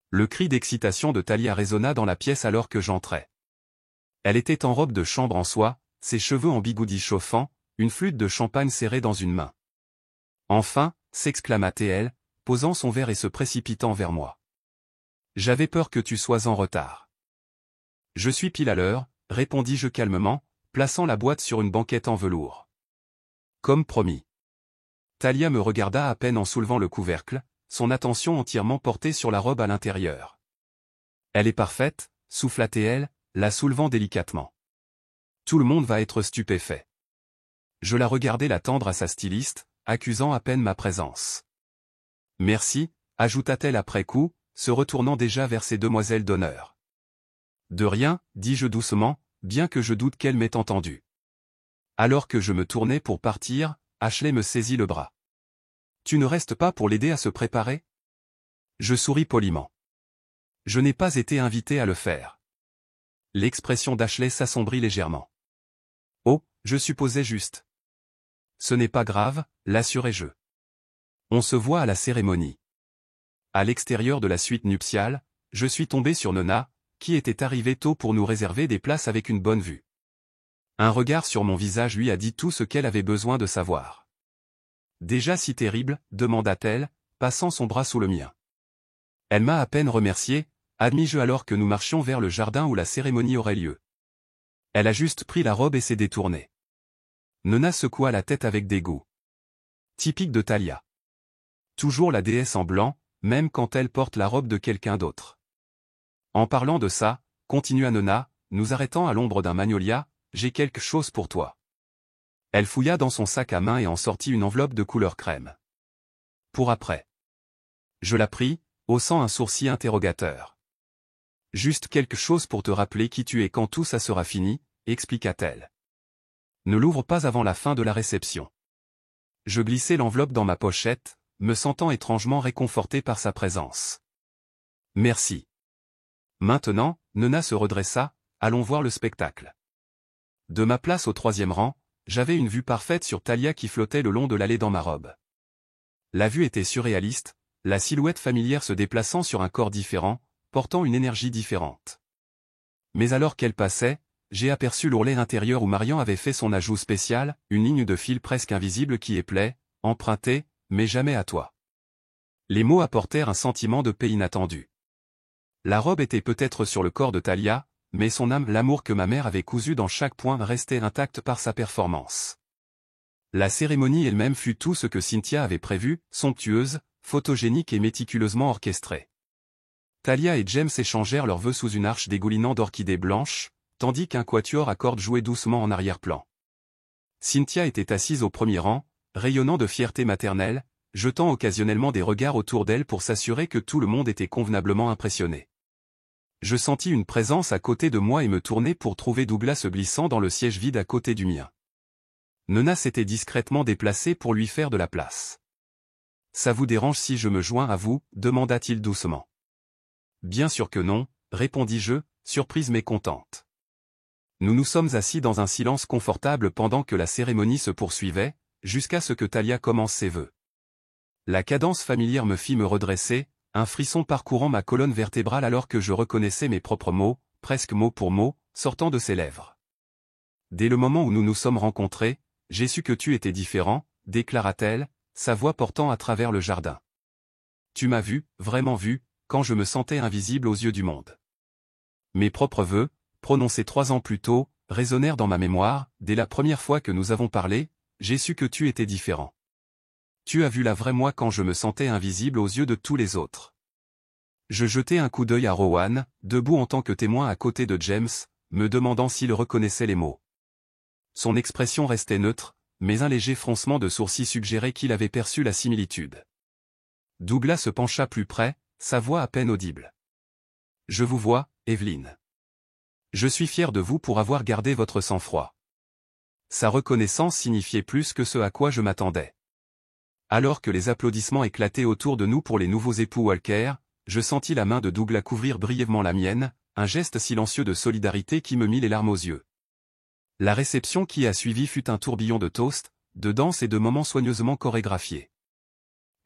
Le cri d'excitation de Talia résonna dans la pièce alors que j'entrais. Elle était en robe de chambre en soie, ses cheveux en bigoudis chauffants, une flûte de champagne serrée dans une main. Enfin, s'exclama-t-elle, posant son verre et se précipitant vers moi. J'avais peur que tu sois en retard. Je suis pile à l'heure, répondis-je calmement, plaçant la boîte sur une banquette en velours. Comme promis. Talia me regarda à peine en soulevant le couvercle, son attention entièrement portée sur la robe à l'intérieur. Elle est parfaite, souffla-t-elle, la soulevant délicatement. Tout le monde va être stupéfait. Je la regardai la tendre à sa styliste, accusant à peine ma présence. Merci, ajouta-t-elle après coup, se retournant déjà vers ses demoiselles d'honneur. De rien, dis-je doucement, bien que je doute qu'elle m'ait entendu. Alors que je me tournais pour partir, Ashley me saisit le bras. Tu ne restes pas pour l'aider à se préparer? Je souris poliment. Je n'ai pas été invité à le faire. L'expression d'Ashley s'assombrit légèrement. Oh, je supposais juste. Ce n'est pas grave, l'assurai-je. On se voit à la cérémonie. À l'extérieur de la suite nuptiale, je suis tombé sur Nona, qui était arrivée tôt pour nous réserver des places avec une bonne vue. Un regard sur mon visage lui a dit tout ce qu'elle avait besoin de savoir. Déjà si terrible, demanda-t-elle, passant son bras sous le mien. Elle m'a à peine remercié, admis-je alors que nous marchions vers le jardin où la cérémonie aurait lieu. Elle a juste pris la robe et s'est détournée. Nona secoua la tête avec dégoût. Typique de Talia. Toujours la déesse en blanc, même quand elle porte la robe de quelqu'un d'autre. En parlant de ça, continua Nona, nous arrêtant à l'ombre d'un magnolia, j'ai quelque chose pour toi. Elle fouilla dans son sac à main et en sortit une enveloppe de couleur crème. Pour après. Je la pris, haussant un sourcil interrogateur. Juste quelque chose pour te rappeler qui tu es quand tout ça sera fini, expliqua-t-elle. Ne l'ouvre pas avant la fin de la réception. Je glissai l'enveloppe dans ma pochette, me sentant étrangement réconforté par sa présence. Merci. Maintenant, Nona se redressa, allons voir le spectacle. De ma place au 3e rang, j'avais une vue parfaite sur Talia qui flottait le long de l'allée dans ma robe. La vue était surréaliste, la silhouette familière se déplaçant sur un corps différent, portant une énergie différente. Mais alors qu'elle passait, j'ai aperçu l'ourlet intérieur où Marian avait fait son ajout spécial, une ligne de fil presque invisible qui est plaie, empruntée, mais jamais à toi. Les mots apportèrent un sentiment de paix inattendu. La robe était peut-être sur le corps de Talia, mais son âme, l'amour que ma mère avait cousu dans chaque point restait intact par sa performance. La cérémonie elle-même fut tout ce que Cynthia avait prévu, somptueuse, photogénique et méticuleusement orchestrée. Talia et James échangèrent leurs vœux sous une arche dégoulinant d'orchidées blanches, tandis qu'un quatuor à cordes jouait doucement en arrière-plan. Cynthia était assise au premier rang, rayonnant de fierté maternelle, jetant occasionnellement des regards autour d'elle pour s'assurer que tout le monde était convenablement impressionné. Je sentis une présence à côté de moi et me tournai pour trouver Douglas se glissant dans le siège vide à côté du mien. Nona s'était discrètement déplacée pour lui faire de la place. « Ça vous dérange si je me joins à vous » demanda-t-il doucement. « Bien sûr que non » répondis-je, surprise mais contente. Nous nous sommes assis dans un silence confortable pendant que la cérémonie se poursuivait, jusqu'à ce que Talia commence ses vœux. La cadence familière me fit me redresser, un frisson parcourant ma colonne vertébrale alors que je reconnaissais mes propres mots, presque mot pour mot, sortant de ses lèvres. Dès le moment où nous nous sommes rencontrés, j'ai su que tu étais différent, déclara-t-elle, sa voix portant à travers le jardin. Tu m'as vu, vraiment vu, quand je me sentais invisible aux yeux du monde. Mes propres vœux, prononcés 3 ans plus tôt, résonnèrent dans ma mémoire, dès la première fois que nous avons parlé, j'ai su que tu étais différent. Tu as vu la vraie moi quand je me sentais invisible aux yeux de tous les autres. Je jetai un coup d'œil à Rowan, debout en tant que témoin à côté de James, me demandant s'il reconnaissait les mots. Son expression restait neutre, mais un léger froncement de sourcils suggérait qu'il avait perçu la similitude. Douglas se pencha plus près, sa voix à peine audible. « Je vous vois, Evelyn. Je suis fier de vous pour avoir gardé votre sang-froid. » Sa reconnaissance signifiait plus que ce à quoi je m'attendais. Alors que les applaudissements éclataient autour de nous pour les nouveaux époux Walker, je sentis la main de Douglas couvrir brièvement la mienne, un geste silencieux de solidarité qui me mit les larmes aux yeux. La réception qui a suivi fut un tourbillon de toasts, de danses et de moments soigneusement chorégraphiés.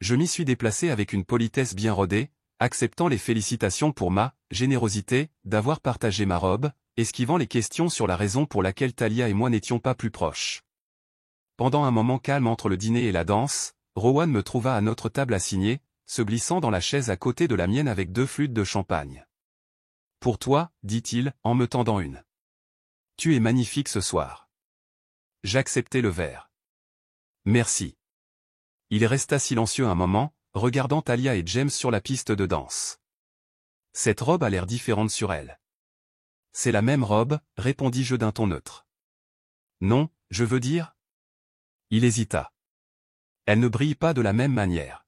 Je m'y suis déplacé avec une politesse bien rodée, acceptant les félicitations pour ma générosité d'avoir partagé ma robe, esquivant les questions sur la raison pour laquelle Talia et moi n'étions pas plus proches. Pendant un moment calme entre le dîner et la danse, Rowan me trouva à notre table à signer, se glissant dans la chaise à côté de la mienne avec 2 flûtes de champagne. « Pour toi, dit-il, en me tendant une. Tu es magnifique ce soir. » J'acceptai le verre. « Merci. » Il resta silencieux un moment, regardant Talia et James sur la piste de danse. « Cette robe a l'air différente sur elle. »« C'est la même robe, répondis-je d'un ton neutre. »« Non, je veux dire. » Il hésita. « Elle ne brille pas de la même manière.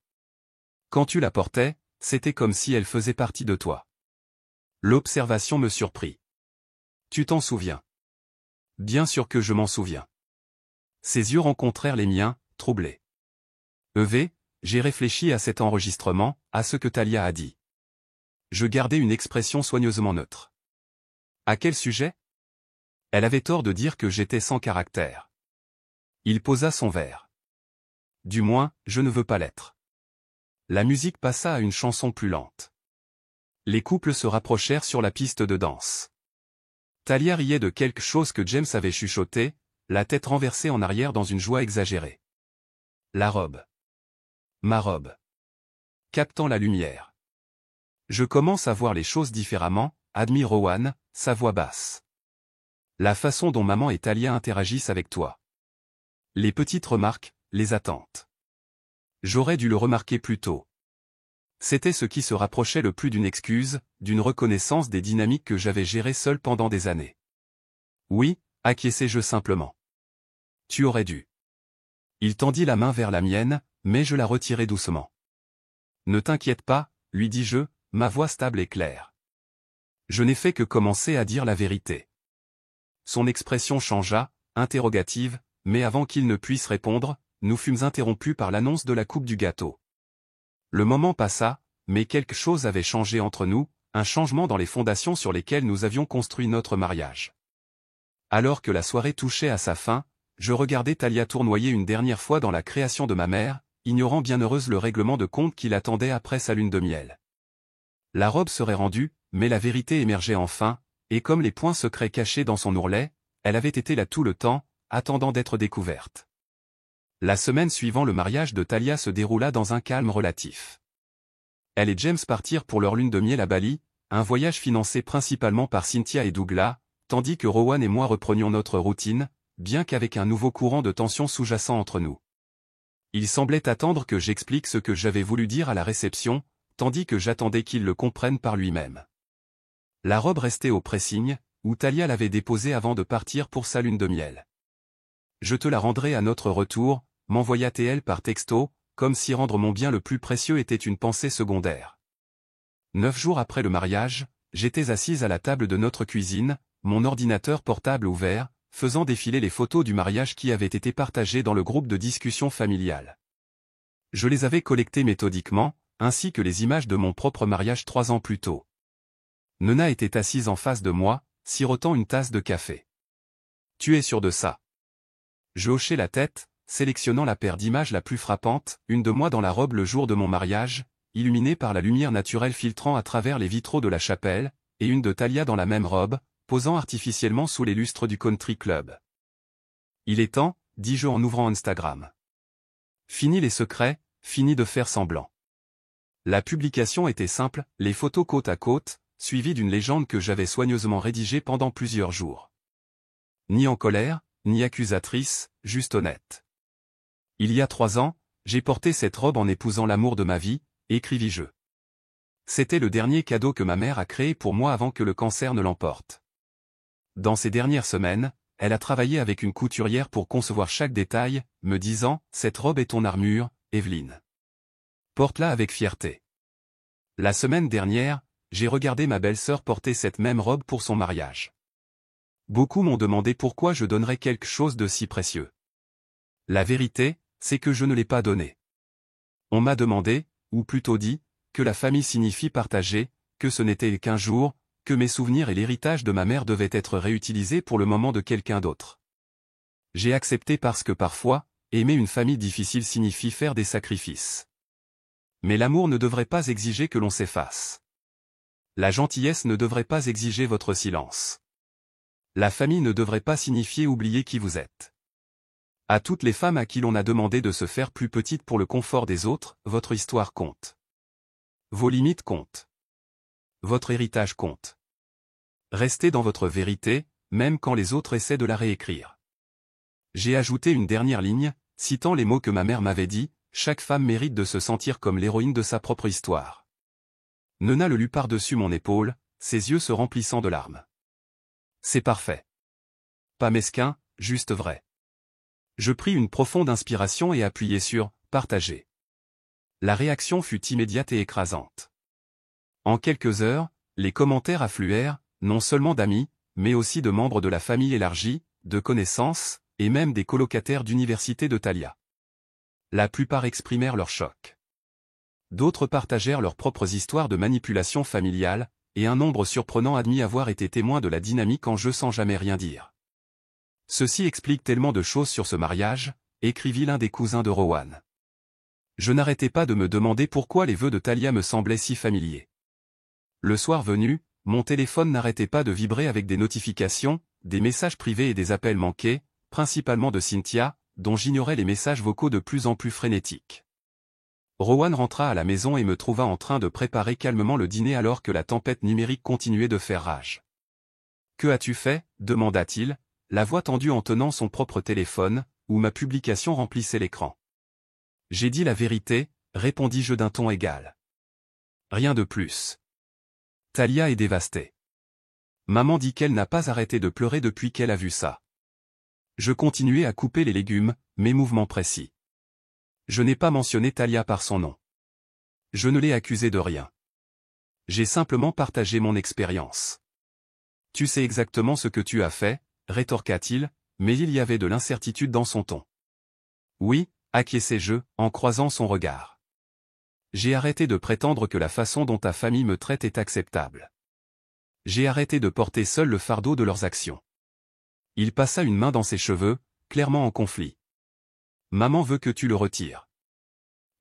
Quand tu la portais, c'était comme si elle faisait partie de toi. L'observation me surprit. Tu t'en souviens? Bien sûr que je m'en souviens. Ses yeux rencontrèrent les miens, troublés. J'ai réfléchi à cet enregistrement, à ce que Talia a dit. Je gardai une expression soigneusement neutre. À quel sujet? Elle avait tort de dire que j'étais sans caractère. Il posa son verre. Du moins, je ne veux pas l'être. La musique passa à une chanson plus lente. Les couples se rapprochèrent sur la piste de danse. Talia riait de quelque chose que James avait chuchoté, la tête renversée en arrière dans une joie exagérée. La robe. Ma robe. Captant la lumière. Je commence à voir les choses différemment, admire Rowan, sa voix basse. La façon dont maman et Talia interagissent avec toi. Les petites remarques, les attentes. J'aurais dû le remarquer plus tôt. C'était ce qui se rapprochait le plus d'une excuse, d'une reconnaissance des dynamiques que j'avais gérées seul pendant des années. Oui, acquiesçai-je simplement. Tu aurais dû. Il tendit la main vers la mienne, mais je la retirai doucement. Ne t'inquiète pas, lui dis-je, ma voix stable et claire. Je n'ai fait que commencer à dire la vérité. Son expression changea, interrogative, mais avant qu'il ne puisse répondre, nous fûmes interrompus par l'annonce de la coupe du gâteau. Le moment passa, mais quelque chose avait changé entre nous, un changement dans les fondations sur lesquelles nous avions construit notre mariage. Alors que la soirée touchait à sa fin, je regardais Talia tournoyer une dernière fois dans la création de ma mère, ignorant bien heureuse le règlement de compte qui l'attendait après sa lune de miel. La robe serait rendue, mais la vérité émergeait enfin, et comme les points secrets cachés dans son ourlet, elle avait été là tout le temps, attendant d'être découverte. La semaine suivant le mariage de Talia se déroula dans un calme relatif. Elle et James partirent pour leur lune de miel à Bali, un voyage financé principalement par Cynthia et Douglas, tandis que Rowan et moi reprenions notre routine, bien qu'avec un nouveau courant de tension sous-jacent entre nous. Il semblait attendre que j'explique ce que j'avais voulu dire à la réception, tandis que j'attendais qu'il le comprenne par lui-même. La robe restait au pressing, où Talia l'avait déposée avant de partir pour sa lune de miel. Je te la rendrai à notre retour, m'envoya-t-elle par texto, comme si rendre mon bien le plus précieux était une pensée secondaire. 9 jours après le mariage, j'étais assise à la table de notre cuisine, mon ordinateur portable ouvert, faisant défiler les photos du mariage qui avaient été partagées dans le groupe de discussion familiale. Je les avais collectées méthodiquement, ainsi que les images de mon propre mariage 3 ans plus tôt. Nona était assise en face de moi, sirotant une tasse de café. « Tu es sûr de ça ?» Je hochai la tête, sélectionnant la paire d'images la plus frappante, une de moi dans la robe le jour de mon mariage, illuminée par la lumière naturelle filtrant à travers les vitraux de la chapelle, et une de Talia dans la même robe, posant artificiellement sous les lustres du country club. « Il est temps, dis-je en ouvrant Instagram. Fini les secrets, fini de faire semblant. » La publication était simple, les photos côte à côte, suivies d'une légende que j'avais soigneusement rédigée pendant plusieurs jours. Ni en colère, ni accusatrice, juste honnête. Il y a 3 ans, j'ai porté cette robe en épousant l'amour de ma vie, écrivis-je. C'était le dernier cadeau que ma mère a créé pour moi avant que le cancer ne l'emporte. Dans ces dernières semaines, elle a travaillé avec une couturière pour concevoir chaque détail, me disant « Cette robe est ton armure, Evelyne. Porte-la avec fierté. » La semaine dernière, j'ai regardé ma belle-sœur porter cette même robe pour son mariage. Beaucoup m'ont demandé pourquoi je donnerais quelque chose de si précieux. La vérité, c'est que je ne l'ai pas donné. On m'a demandé, ou plutôt dit, que la famille signifie partager, que ce n'était qu'un jour, que mes souvenirs et l'héritage de ma mère devaient être réutilisés pour le moment de quelqu'un d'autre. J'ai accepté parce que parfois, aimer une famille difficile signifie faire des sacrifices. Mais l'amour ne devrait pas exiger que l'on s'efface. La gentillesse ne devrait pas exiger votre silence. La famille ne devrait pas signifier oublier qui vous êtes. À toutes les femmes à qui l'on a demandé de se faire plus petites pour le confort des autres, votre histoire compte. Vos limites comptent. Votre héritage compte. Restez dans votre vérité, même quand les autres essaient de la réécrire. J'ai ajouté une dernière ligne, citant les mots que ma mère m'avait dit, « Chaque femme mérite de se sentir comme l'héroïne de sa propre histoire. » Nona le lut par-dessus mon épaule, ses yeux se remplissant de larmes. C'est parfait. Pas mesquin, juste vrai. Je pris une profonde inspiration et appuyai sur « Partager ». La réaction fut immédiate et écrasante. En quelques heures, les commentaires affluèrent, non seulement d'amis, mais aussi de membres de la famille élargie, de connaissances, et même des colocataires d'université de Thalia. La plupart exprimèrent leur choc. D'autres partagèrent leurs propres histoires de manipulation familiale, et un nombre surprenant admit avoir été témoin de la dynamique en jeu sans jamais rien dire. Ceci explique tellement de choses sur ce mariage, écrivit l'un des cousins de Rowan. Je n'arrêtais pas de me demander pourquoi les vœux de Thalia me semblaient si familiers. Le soir venu, mon téléphone n'arrêtait pas de vibrer avec des notifications, des messages privés et des appels manqués, principalement de Cynthia, dont j'ignorais les messages vocaux de plus en plus frénétiques. Rowan rentra à la maison et me trouva en train de préparer calmement le dîner alors que la tempête numérique continuait de faire rage. « Que as-tu fait » demanda-t-il, la voix tendue en tenant son propre téléphone, où ma publication remplissait l'écran. « J'ai dit la vérité » répondis-je d'un ton égal. « Rien de plus. Thalia est dévastée. Maman dit qu'elle n'a pas arrêté de pleurer depuis qu'elle a vu ça. » Je continuais à couper les légumes, mes mouvements précis. Je n'ai pas mentionné Thalia par son nom. Je ne l'ai accusée de rien. J'ai simplement partagé mon expérience. « Tu sais exactement ce que tu as fait » rétorqua-t-il, mais il y avait de l'incertitude dans son ton. « Oui » acquiesçai-je, en croisant son regard. J'ai arrêté de prétendre que la façon dont ta famille me traite est acceptable. J'ai arrêté de porter seul le fardeau de leurs actions. Il passa une main dans ses cheveux, clairement en conflit. Maman veut que tu le retires.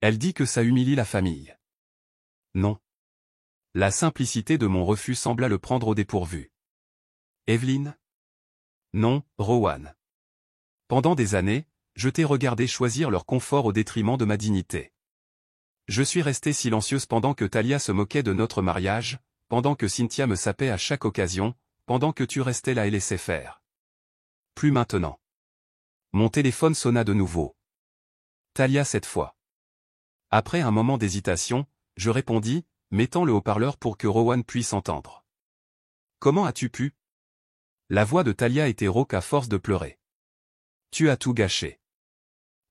Elle dit que ça humilie la famille. Non. La simplicité de mon refus sembla le prendre au dépourvu. Evelyne? Non, Rowan. Pendant des années, je t'ai regardé choisir leur confort au détriment de ma dignité. Je suis restée silencieuse pendant que Thalia se moquait de notre mariage, pendant que Cynthia me sapait à chaque occasion, pendant que tu restais là et laissais faire. Plus maintenant. Mon téléphone sonna de nouveau. Thalia cette fois. Après un moment d'hésitation, je répondis, mettant le haut-parleur pour que Rowan puisse entendre. Comment as-tu pu? La voix de Thalia était rauque à force de pleurer. Tu as tout gâché.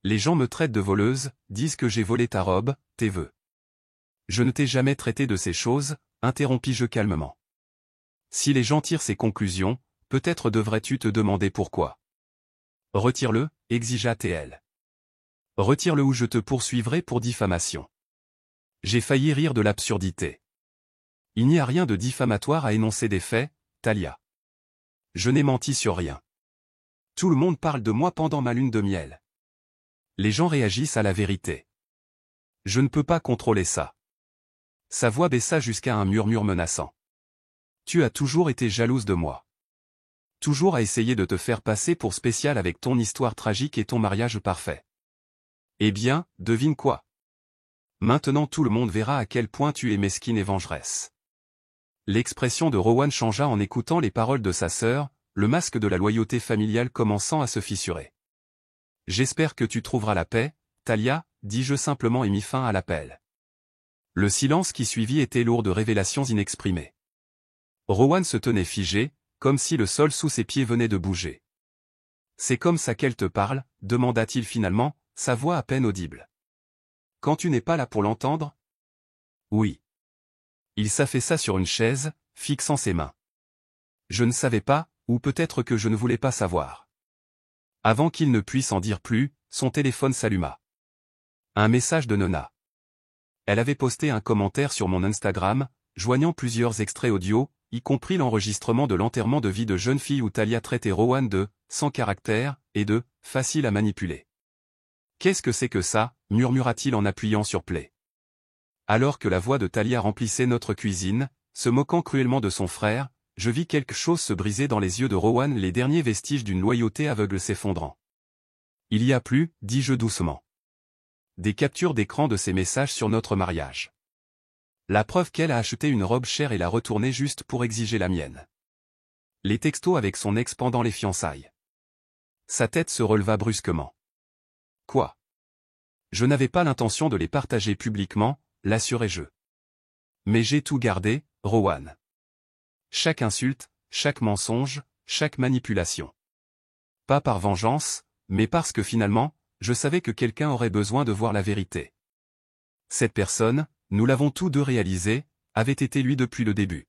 Les gens me traitent de voleuse, disent que j'ai volé ta robe, tes vœux. Je ne t'ai jamais traité de ces choses, interrompis-je calmement. Si les gens tirent ces conclusions, peut-être devrais-tu te demander pourquoi. Retire-le, exigea TL. Retire-le ou je te poursuivrai pour diffamation. J'ai failli rire de l'absurdité. Il n'y a rien de diffamatoire à énoncer des faits, Thalia. Je n'ai menti sur rien. Tout le monde parle de moi pendant ma lune de miel. Les gens réagissent à la vérité. Je ne peux pas contrôler ça. Sa voix baissa jusqu'à un murmure menaçant. Tu as toujours été jalouse de moi. Toujours à essayer de te faire passer pour spécial avec ton histoire tragique et ton mariage parfait. Eh bien, devine quoi? Maintenant tout le monde verra à quel point tu es mesquine et vengeresse. L'expression de Rowan changea en écoutant les paroles de sa sœur, le masque de la loyauté familiale commençant à se fissurer. J'espère que tu trouveras la paix, Thalia, dis-je simplement et mis fin à l'appel. Le silence qui suivit était lourd de révélations inexprimées. Rowan se tenait figé, comme si le sol sous ses pieds venait de bouger. C'est comme ça qu'elle te parle, demanda-t-il finalement, sa voix à peine audible. Quand tu n'es pas là pour l'entendre? Oui. Il s'affaissa sur une chaise, fixant ses mains. Je ne savais pas, ou peut-être que je ne voulais pas savoir. Avant qu'il ne puisse en dire plus, son téléphone s'alluma. Un message de Nona. Elle avait posté un commentaire sur mon Instagram, joignant plusieurs extraits audio, y compris l'enregistrement de l'enterrement de vie de jeune fille où Thalia traitait Rowan de « sans caractère » et de « facile à manipuler ». « Qu'est-ce que c'est que ça » murmura-t-il en appuyant sur play. Alors que la voix de Thalia remplissait notre cuisine, se moquant cruellement de son frère, je vis quelque chose se briser dans les yeux de Rowan, les derniers vestiges d'une loyauté aveugle s'effondrant. Il y a plus, dis-je doucement. Des captures d'écran de ces messages sur notre mariage. La preuve qu'elle a acheté une robe chère et l'a retournée juste pour exiger la mienne. Les textos avec son ex pendant les fiançailles. Sa tête se releva brusquement. Quoi? Je n'avais pas l'intention de les partager publiquement, l'assurai-je. Mais j'ai tout gardé, Rowan. Chaque insulte, chaque mensonge, chaque manipulation. Pas par vengeance, mais parce que finalement, je savais que quelqu'un aurait besoin de voir la vérité. Cette personne, nous l'avons tous deux réalisé, avait été lui depuis le début.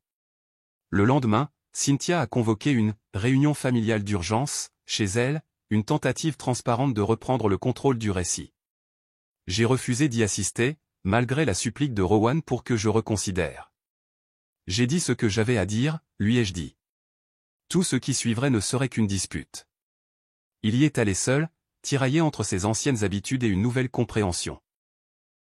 Le lendemain, Cynthia a convoqué une « réunion familiale d'urgence » chez elle, une tentative transparente de reprendre le contrôle du récit. J'ai refusé d'y assister, malgré la supplique de Rowan pour que je reconsidère. J'ai dit ce que j'avais à dire, lui ai-je dit. Tout ce qui suivrait ne serait qu'une dispute. Il y est allé seul, tiraillé entre ses anciennes habitudes et une nouvelle compréhension.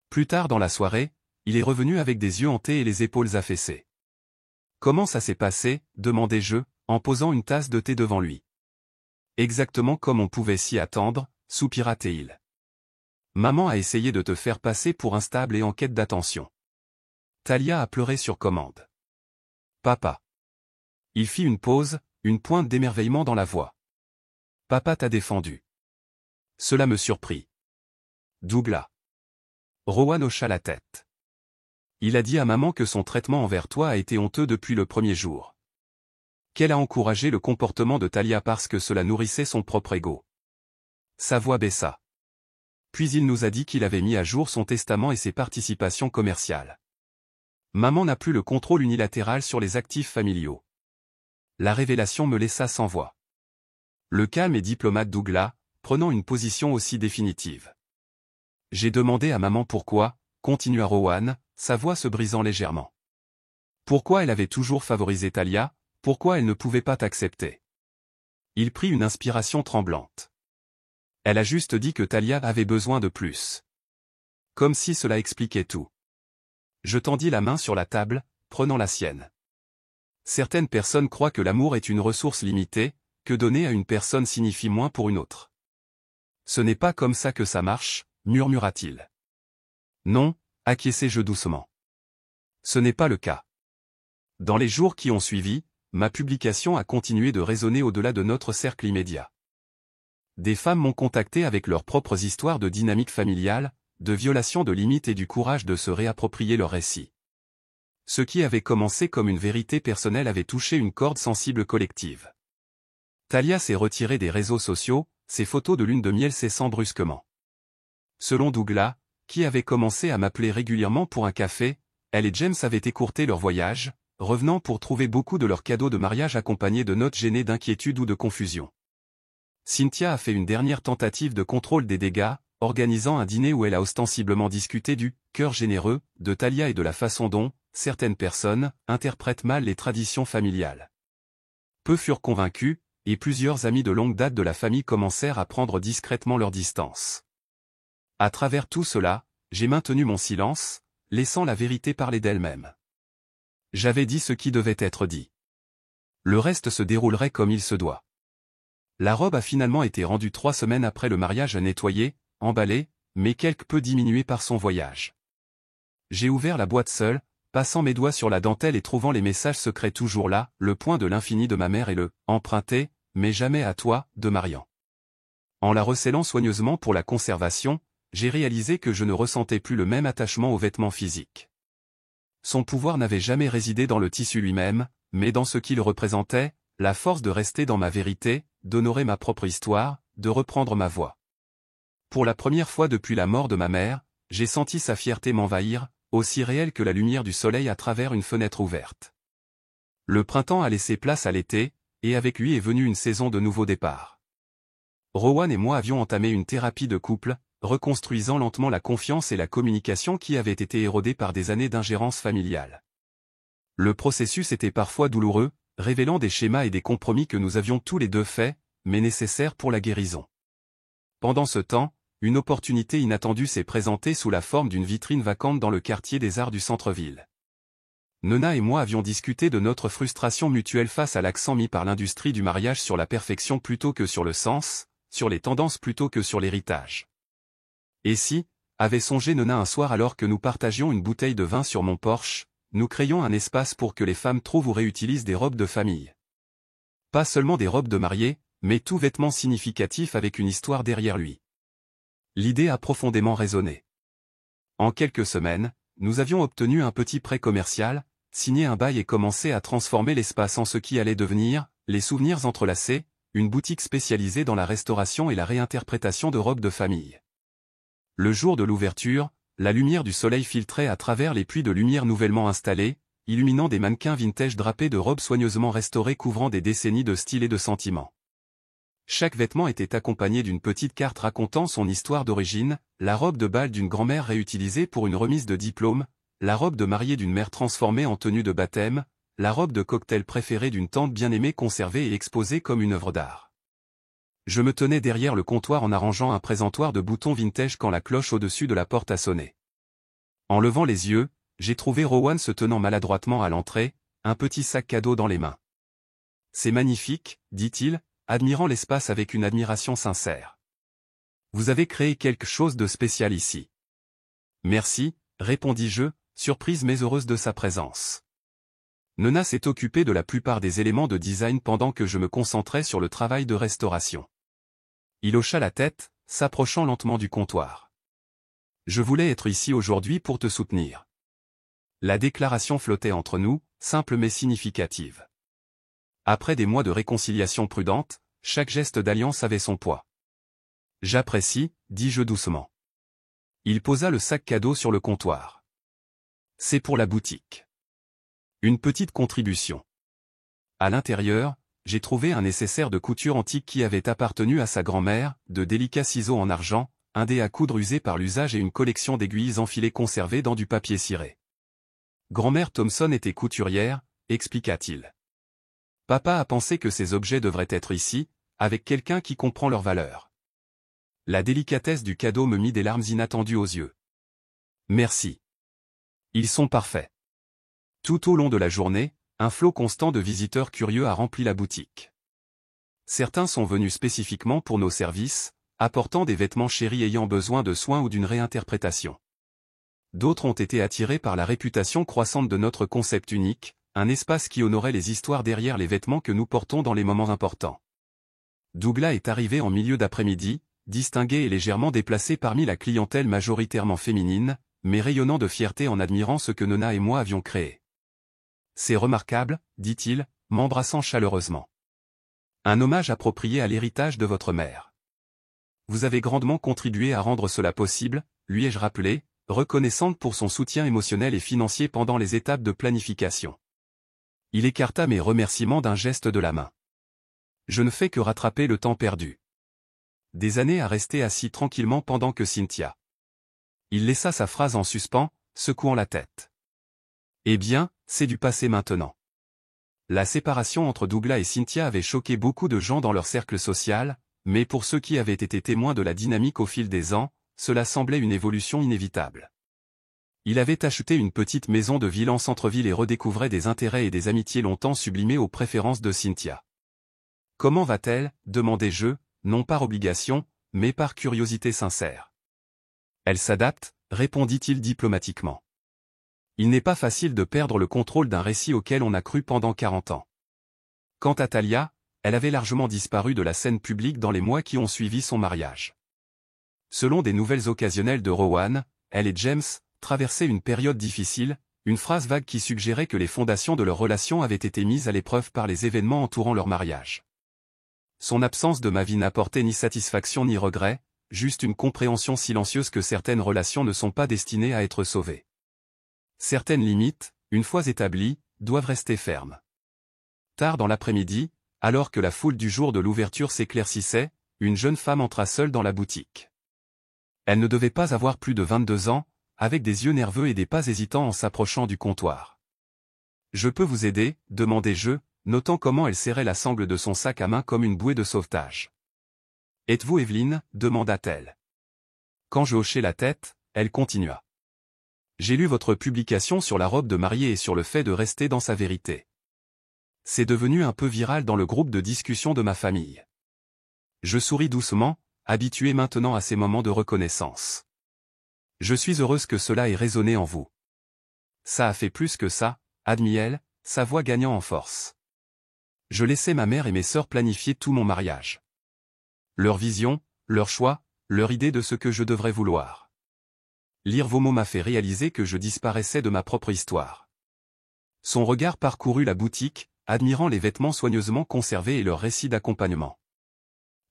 Plus tard dans la soirée, il est revenu avec des yeux hantés et les épaules affaissées. « Comment ça s'est passé ?» demandai-je, en posant une tasse de thé devant lui. « Exactement comme on pouvait s'y attendre », soupira-t-il. « Maman a essayé de te faire passer pour instable et en quête d'attention. Talia a pleuré sur commande. Papa. » Il fit une pause, une pointe d'émerveillement dans la voix. « Papa t'a défendu. » Cela me surprit. Douglas. Rowan hocha la tête. Il a dit à maman que son traitement envers toi a été honteux depuis le premier jour. Qu'elle a encouragé le comportement de Talia parce que cela nourrissait son propre ego. Sa voix baissa. Puis il nous a dit qu'il avait mis à jour son testament et ses participations commerciales. Maman n'a plus le contrôle unilatéral sur les actifs familiaux. La révélation me laissa sans voix. Le calme et diplomate Douglas, prenant une position aussi définitive. J'ai demandé à maman pourquoi, continua Rowan, sa voix se brisant légèrement. Pourquoi elle avait toujours favorisé Talia, pourquoi elle ne pouvait pas t'accepter. Il prit une inspiration tremblante. Elle a juste dit que Talia avait besoin de plus. Comme si cela expliquait tout. Je tendis la main sur la table, prenant la sienne. Certaines personnes croient que l'amour est une ressource limitée, que donner à une personne signifie moins pour une autre. Ce n'est pas comme ça que ça marche, murmura-t-il. Non, acquiesçai-je doucement. Ce n'est pas le cas. Dans les jours qui ont suivi, ma publication a continué de résonner au-delà de notre cercle immédiat. Des femmes m'ont contacté avec leurs propres histoires de dynamique familiale, de violation de limites et du courage de se réapproprier leur récit. Ce qui avait commencé comme une vérité personnelle avait touché une corde sensible collective. Talia s'est retirée des réseaux sociaux, ses photos de lune de miel cessant brusquement. Selon Douglas, qui avait commencé à m'appeler régulièrement pour un café, elle et James avaient écourté leur voyage, revenant pour trouver beaucoup de leurs cadeaux de mariage accompagnés de notes gênées d'inquiétude ou de confusion. Cynthia a fait une dernière tentative de contrôle des dégâts, organisant un dîner où elle a ostensiblement discuté du « cœur généreux » de Talia et de la façon dont, certaines personnes, interprètent mal les traditions familiales. Peu furent convaincus, et plusieurs amis de longue date de la famille commencèrent à prendre discrètement leur distance. À travers tout cela, j'ai maintenu mon silence, laissant la vérité parler d'elle-même. J'avais dit ce qui devait être dit. Le reste se déroulerait comme il se doit. La robe a finalement été rendue 3 semaines après le mariage nettoyée, emballée, mais quelque peu diminuée par son voyage. J'ai ouvert la boîte seule, passant mes doigts sur la dentelle et trouvant les messages secrets toujours là, le point de l'infini de ma mère et le « emprunté, mais jamais à toi » de Marian. En la rescellant soigneusement pour la conservation, j'ai réalisé que je ne ressentais plus le même attachement aux vêtements physiques. Son pouvoir n'avait jamais résidé dans le tissu lui-même, mais dans ce qu'il représentait, la force de rester dans ma vérité, d'honorer ma propre histoire, de reprendre ma voix. Pour la première fois depuis la mort de ma mère, j'ai senti sa fierté m'envahir, aussi réelle que la lumière du soleil à travers une fenêtre ouverte. Le printemps a laissé place à l'été, et avec lui est venue une saison de nouveaux départs. Rowan et moi avions entamé une thérapie de couple, reconstruisant lentement la confiance et la communication qui avaient été érodées par des années d'ingérence familiale. Le processus était parfois douloureux, révélant des schémas et des compromis que nous avions tous les deux faits, mais nécessaires pour la guérison. Pendant ce temps, une opportunité inattendue s'est présentée sous la forme d'une vitrine vacante dans le quartier des Arts du centre-ville. Nona et moi avions discuté de notre frustration mutuelle face à l'accent mis par l'industrie du mariage sur la perfection plutôt que sur le sens, sur les tendances plutôt que sur l'héritage. Et si, avait songé Nona un soir alors que nous partagions une bouteille de vin sur mon porche, nous créions un espace pour que les femmes trouvent ou réutilisent des robes de famille. Pas seulement des robes de mariée, mais tout vêtement significatif avec une histoire derrière lui. L'idée a profondément résonné. En quelques semaines, nous avions obtenu un petit prêt commercial, signé un bail et commencé à transformer l'espace en ce qui allait devenir, les souvenirs entrelacés, une boutique spécialisée dans la restauration et la réinterprétation de robes de famille. Le jour de l'ouverture, la lumière du soleil filtrait à travers les puits de lumière nouvellement installés, illuminant des mannequins vintage drapés de robes soigneusement restaurées couvrant des décennies de style et de sentiments. Chaque vêtement était accompagné d'une petite carte racontant son histoire d'origine, la robe de bal d'une grand-mère réutilisée pour une remise de diplôme, la robe de mariée d'une mère transformée en tenue de baptême, la robe de cocktail préférée d'une tante bien-aimée conservée et exposée comme une œuvre d'art. Je me tenais derrière le comptoir en arrangeant un présentoir de boutons vintage quand la cloche au-dessus de la porte a sonné. En levant les yeux, j'ai trouvé Rowan se tenant maladroitement à l'entrée, un petit sac cadeau dans les mains. « C'est magnifique, dit-il, admirant l'espace avec une admiration sincère. Vous avez créé quelque chose de spécial ici. Merci, répondis-je, surprise mais heureuse de sa présence. Nona s'est occupée de la plupart des éléments de design pendant que je me concentrais sur le travail de restauration. Il hocha la tête, s'approchant lentement du comptoir. Je voulais être ici aujourd'hui pour te soutenir. La déclaration flottait entre nous, simple mais significative. Après des mois de réconciliation prudente, chaque geste d'alliance avait son poids. J'apprécie, dis-je doucement. Il posa le sac cadeau sur le comptoir. C'est pour la boutique. Une petite contribution. À l'intérieur, j'ai trouvé un nécessaire de couture antique qui avait appartenu à sa grand-mère, de délicats ciseaux en argent, un dé à coudre usé par l'usage et une collection d'aiguilles enfilées conservées dans du papier ciré. Grand-mère Thompson était couturière, expliqua-t-il. Papa a pensé que ces objets devraient être ici, avec quelqu'un qui comprend leur valeur. La délicatesse du cadeau me mit des larmes inattendues aux yeux. Merci. Ils sont parfaits. Tout au long de la journée, un flot constant de visiteurs curieux a rempli la boutique. Certains sont venus spécifiquement pour nos services, apportant des vêtements chéris ayant besoin de soins ou d'une réinterprétation. D'autres ont été attirés par la réputation croissante de notre concept unique, un espace qui honorait les histoires derrière les vêtements que nous portons dans les moments importants. Douglas est arrivé en milieu d'après-midi, distingué et légèrement déplacé parmi la clientèle majoritairement féminine, mais rayonnant de fierté en admirant ce que Nona et moi avions créé. C'est remarquable, dit-il, m'embrassant chaleureusement. Un hommage approprié à l'héritage de votre mère. Vous avez grandement contribué à rendre cela possible, lui ai-je rappelé, reconnaissante pour son soutien émotionnel et financier pendant les étapes de planification. Il écarta mes remerciements d'un geste de la main. Je ne fais que rattraper le temps perdu. Des années à rester assis tranquillement pendant que Cynthia. Il laissa sa phrase en suspens, secouant la tête. Eh bien, c'est du passé maintenant. La séparation entre Douglas et Cynthia avait choqué beaucoup de gens dans leur cercle social, mais pour ceux qui avaient été témoins de la dynamique au fil des ans, cela semblait une évolution inévitable. Il avait acheté une petite maison de ville en centre-ville et redécouvrait des intérêts et des amitiés longtemps sublimés aux préférences de Cynthia. « Comment va-t-elle » demandai-je, non par obligation, mais par curiosité sincère. « Elle s'adapte » répondit-il diplomatiquement. Il n'est pas facile de perdre le contrôle d'un récit auquel on a cru pendant 40 ans. Quant à Talia, elle avait largement disparu de la scène publique dans les mois qui ont suivi son mariage. Selon des nouvelles occasionnelles de Rowan, elle et James traversaient une période difficile, une phrase vague qui suggérait que les fondations de leur relation avaient été mises à l'épreuve par les événements entourant leur mariage. Son absence de ma vie n'apportait ni satisfaction ni regret, juste une compréhension silencieuse que certaines relations ne sont pas destinées à être sauvées. Certaines limites, une fois établies, doivent rester fermes. Tard dans l'après-midi, alors que la foule du jour de l'ouverture s'éclaircissait, une jeune femme entra seule dans la boutique. Elle ne devait pas avoir plus de 22 ans, avec des yeux nerveux et des pas hésitants en s'approchant du comptoir. « Je peux vous aider » demandai-je, notant comment elle serrait la sangle de son sac à main comme une bouée de sauvetage. « Êtes-vous Evelyne » demanda-t-elle. Quand je hochai la tête, elle continua. « J'ai lu votre publication sur la robe de mariée et sur le fait de rester dans sa vérité. C'est devenu un peu viral dans le groupe de discussion de ma famille. » Je souris doucement, habitué maintenant à ces moments de reconnaissance. Je suis heureuse que cela ait résonné en vous. Ça a fait plus que ça, admit-elle, sa voix gagnant en force. Je laissais ma mère et mes sœurs planifier tout mon mariage. Leur vision, leur choix, leur idée de ce que je devrais vouloir. Lire vos mots m'a fait réaliser que je disparaissais de ma propre histoire. Son regard parcourut la boutique, admirant les vêtements soigneusement conservés et leur récit d'accompagnement.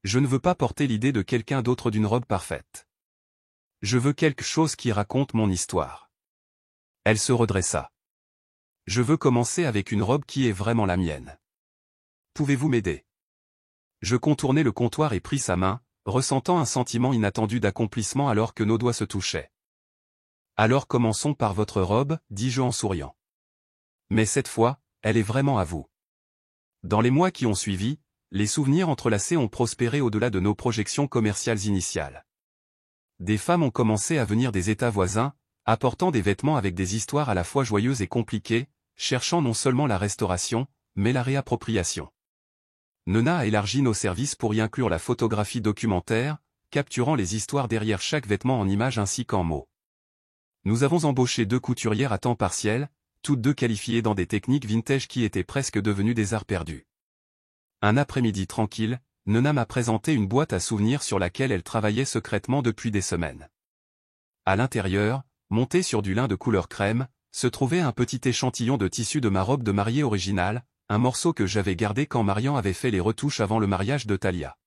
Je ne veux pas porter l'idée de quelqu'un d'autre d'une robe parfaite. Je veux quelque chose qui raconte mon histoire. Elle se redressa. Je veux commencer avec une robe qui est vraiment la mienne. Pouvez-vous m'aider? Je contournai le comptoir et pris sa main, ressentant un sentiment inattendu d'accomplissement alors que nos doigts se touchaient. Alors commençons par votre robe, dis-je en souriant. Mais cette fois, elle est vraiment à vous. Dans les mois qui ont suivi, les souvenirs entrelacés ont prospéré au-delà de nos projections commerciales initiales. Des femmes ont commencé à venir des États voisins, apportant des vêtements avec des histoires à la fois joyeuses et compliquées, cherchant non seulement la restauration, mais la réappropriation. Nona a élargi nos services pour y inclure la photographie documentaire, capturant les histoires derrière chaque vêtement en images ainsi qu'en mots. Nous avons embauché 2 couturières à temps partiel, toutes 2 qualifiées dans des techniques vintage qui étaient presque devenues des arts perdus. Un après-midi tranquille, Nona m'a présenté une boîte à souvenirs sur laquelle elle travaillait secrètement depuis des semaines. À l'intérieur, monté sur du lin de couleur crème, se trouvait un petit échantillon de tissu de ma robe de mariée originale, un morceau que j'avais gardé quand Marian avait fait les retouches avant le mariage de Talia.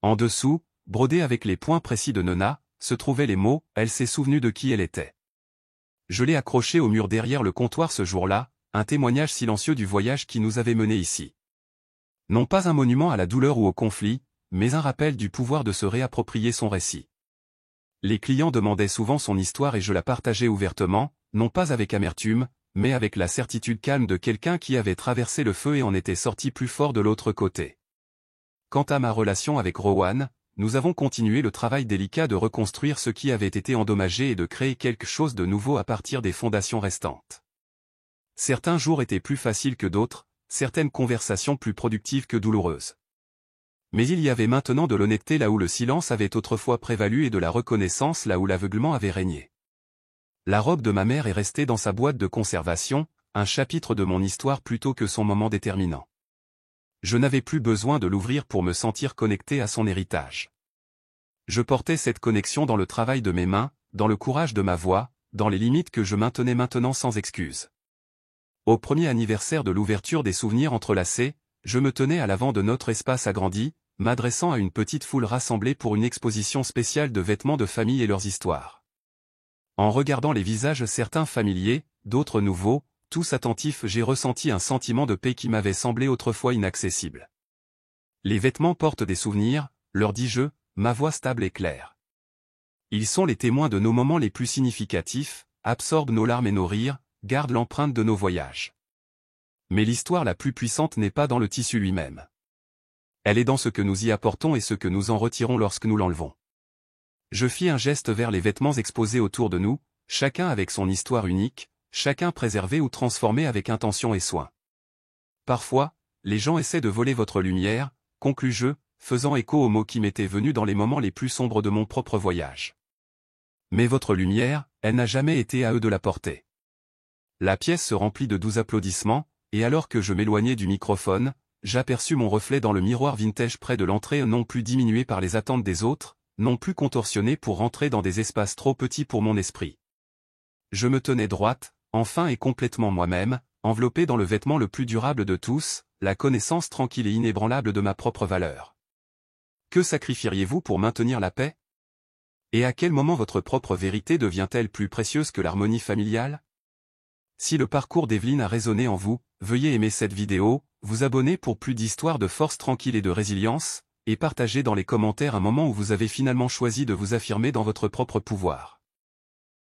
En dessous, brodé avec les points précis de Nona, se trouvaient les mots « Elle s'est souvenue de qui elle était ». Je l'ai accroché au mur derrière le comptoir ce jour-là, un témoignage silencieux du voyage qui nous avait menés ici. Non pas un monument à la douleur ou au conflit, mais un rappel du pouvoir de se réapproprier son récit. Les clients demandaient souvent son histoire et je la partageais ouvertement, non pas avec amertume, mais avec la certitude calme de quelqu'un qui avait traversé le feu et en était sorti plus fort de l'autre côté. Quant à ma relation avec Rowan, nous avons continué le travail délicat de reconstruire ce qui avait été endommagé et de créer quelque chose de nouveau à partir des fondations restantes. Certains jours étaient plus faciles que d'autres, certaines conversations plus productives que douloureuses. Mais il y avait maintenant de l'honnêteté là où le silence avait autrefois prévalu et de la reconnaissance là où l'aveuglement avait régné. La robe de ma mère est restée dans sa boîte de conservation, un chapitre de mon histoire plutôt que son moment déterminant. Je n'avais plus besoin de l'ouvrir pour me sentir connecté à son héritage. Je portais cette connexion dans le travail de mes mains, dans le courage de ma voix, dans les limites que je maintenais maintenant sans excuse. Au premier anniversaire de l'ouverture des souvenirs entrelacés, je me tenais à l'avant de notre espace agrandi, m'adressant à une petite foule rassemblée pour une exposition spéciale de vêtements de famille et leurs histoires. En regardant les visages certains familiers, d'autres nouveaux, tous attentifs, j'ai ressenti un sentiment de paix qui m'avait semblé autrefois inaccessible. Les vêtements portent des souvenirs, leur dis-je, ma voix stable et claire. Ils sont les témoins de nos moments les plus significatifs, absorbent nos larmes et nos rires, gardent l'empreinte de nos voyages. Mais l'histoire la plus puissante n'est pas dans le tissu lui-même. Elle est dans ce que nous y apportons et ce que nous en retirons lorsque nous l'enlevons. Je fis un geste vers les vêtements exposés autour de nous, chacun avec son histoire unique, chacun préservé ou transformé avec intention et soin. Parfois, les gens essaient de voler votre lumière, conclus-je, faisant écho aux mots qui m'étaient venus dans les moments les plus sombres de mon propre voyage. Mais votre lumière, elle n'a jamais été à eux de la porter. La pièce se remplit de doux applaudissements, et alors que je m'éloignais du microphone, j'aperçus mon reflet dans le miroir vintage près de l'entrée, non plus diminué par les attentes des autres, non plus contorsionné pour rentrer dans des espaces trop petits pour mon esprit. Je me tenais droite, enfin et complètement moi-même, enveloppé dans le vêtement le plus durable de tous, la connaissance tranquille et inébranlable de ma propre valeur. Que sacrifieriez-vous pour maintenir la paix? Et à quel moment votre propre vérité devient-elle plus précieuse que l'harmonie familiale? Si le parcours d'Evelyne a résonné en vous, veuillez aimer cette vidéo, vous abonner pour plus d'histoires de force tranquille et de résilience, et partager dans les commentaires un moment où vous avez finalement choisi de vous affirmer dans votre propre pouvoir.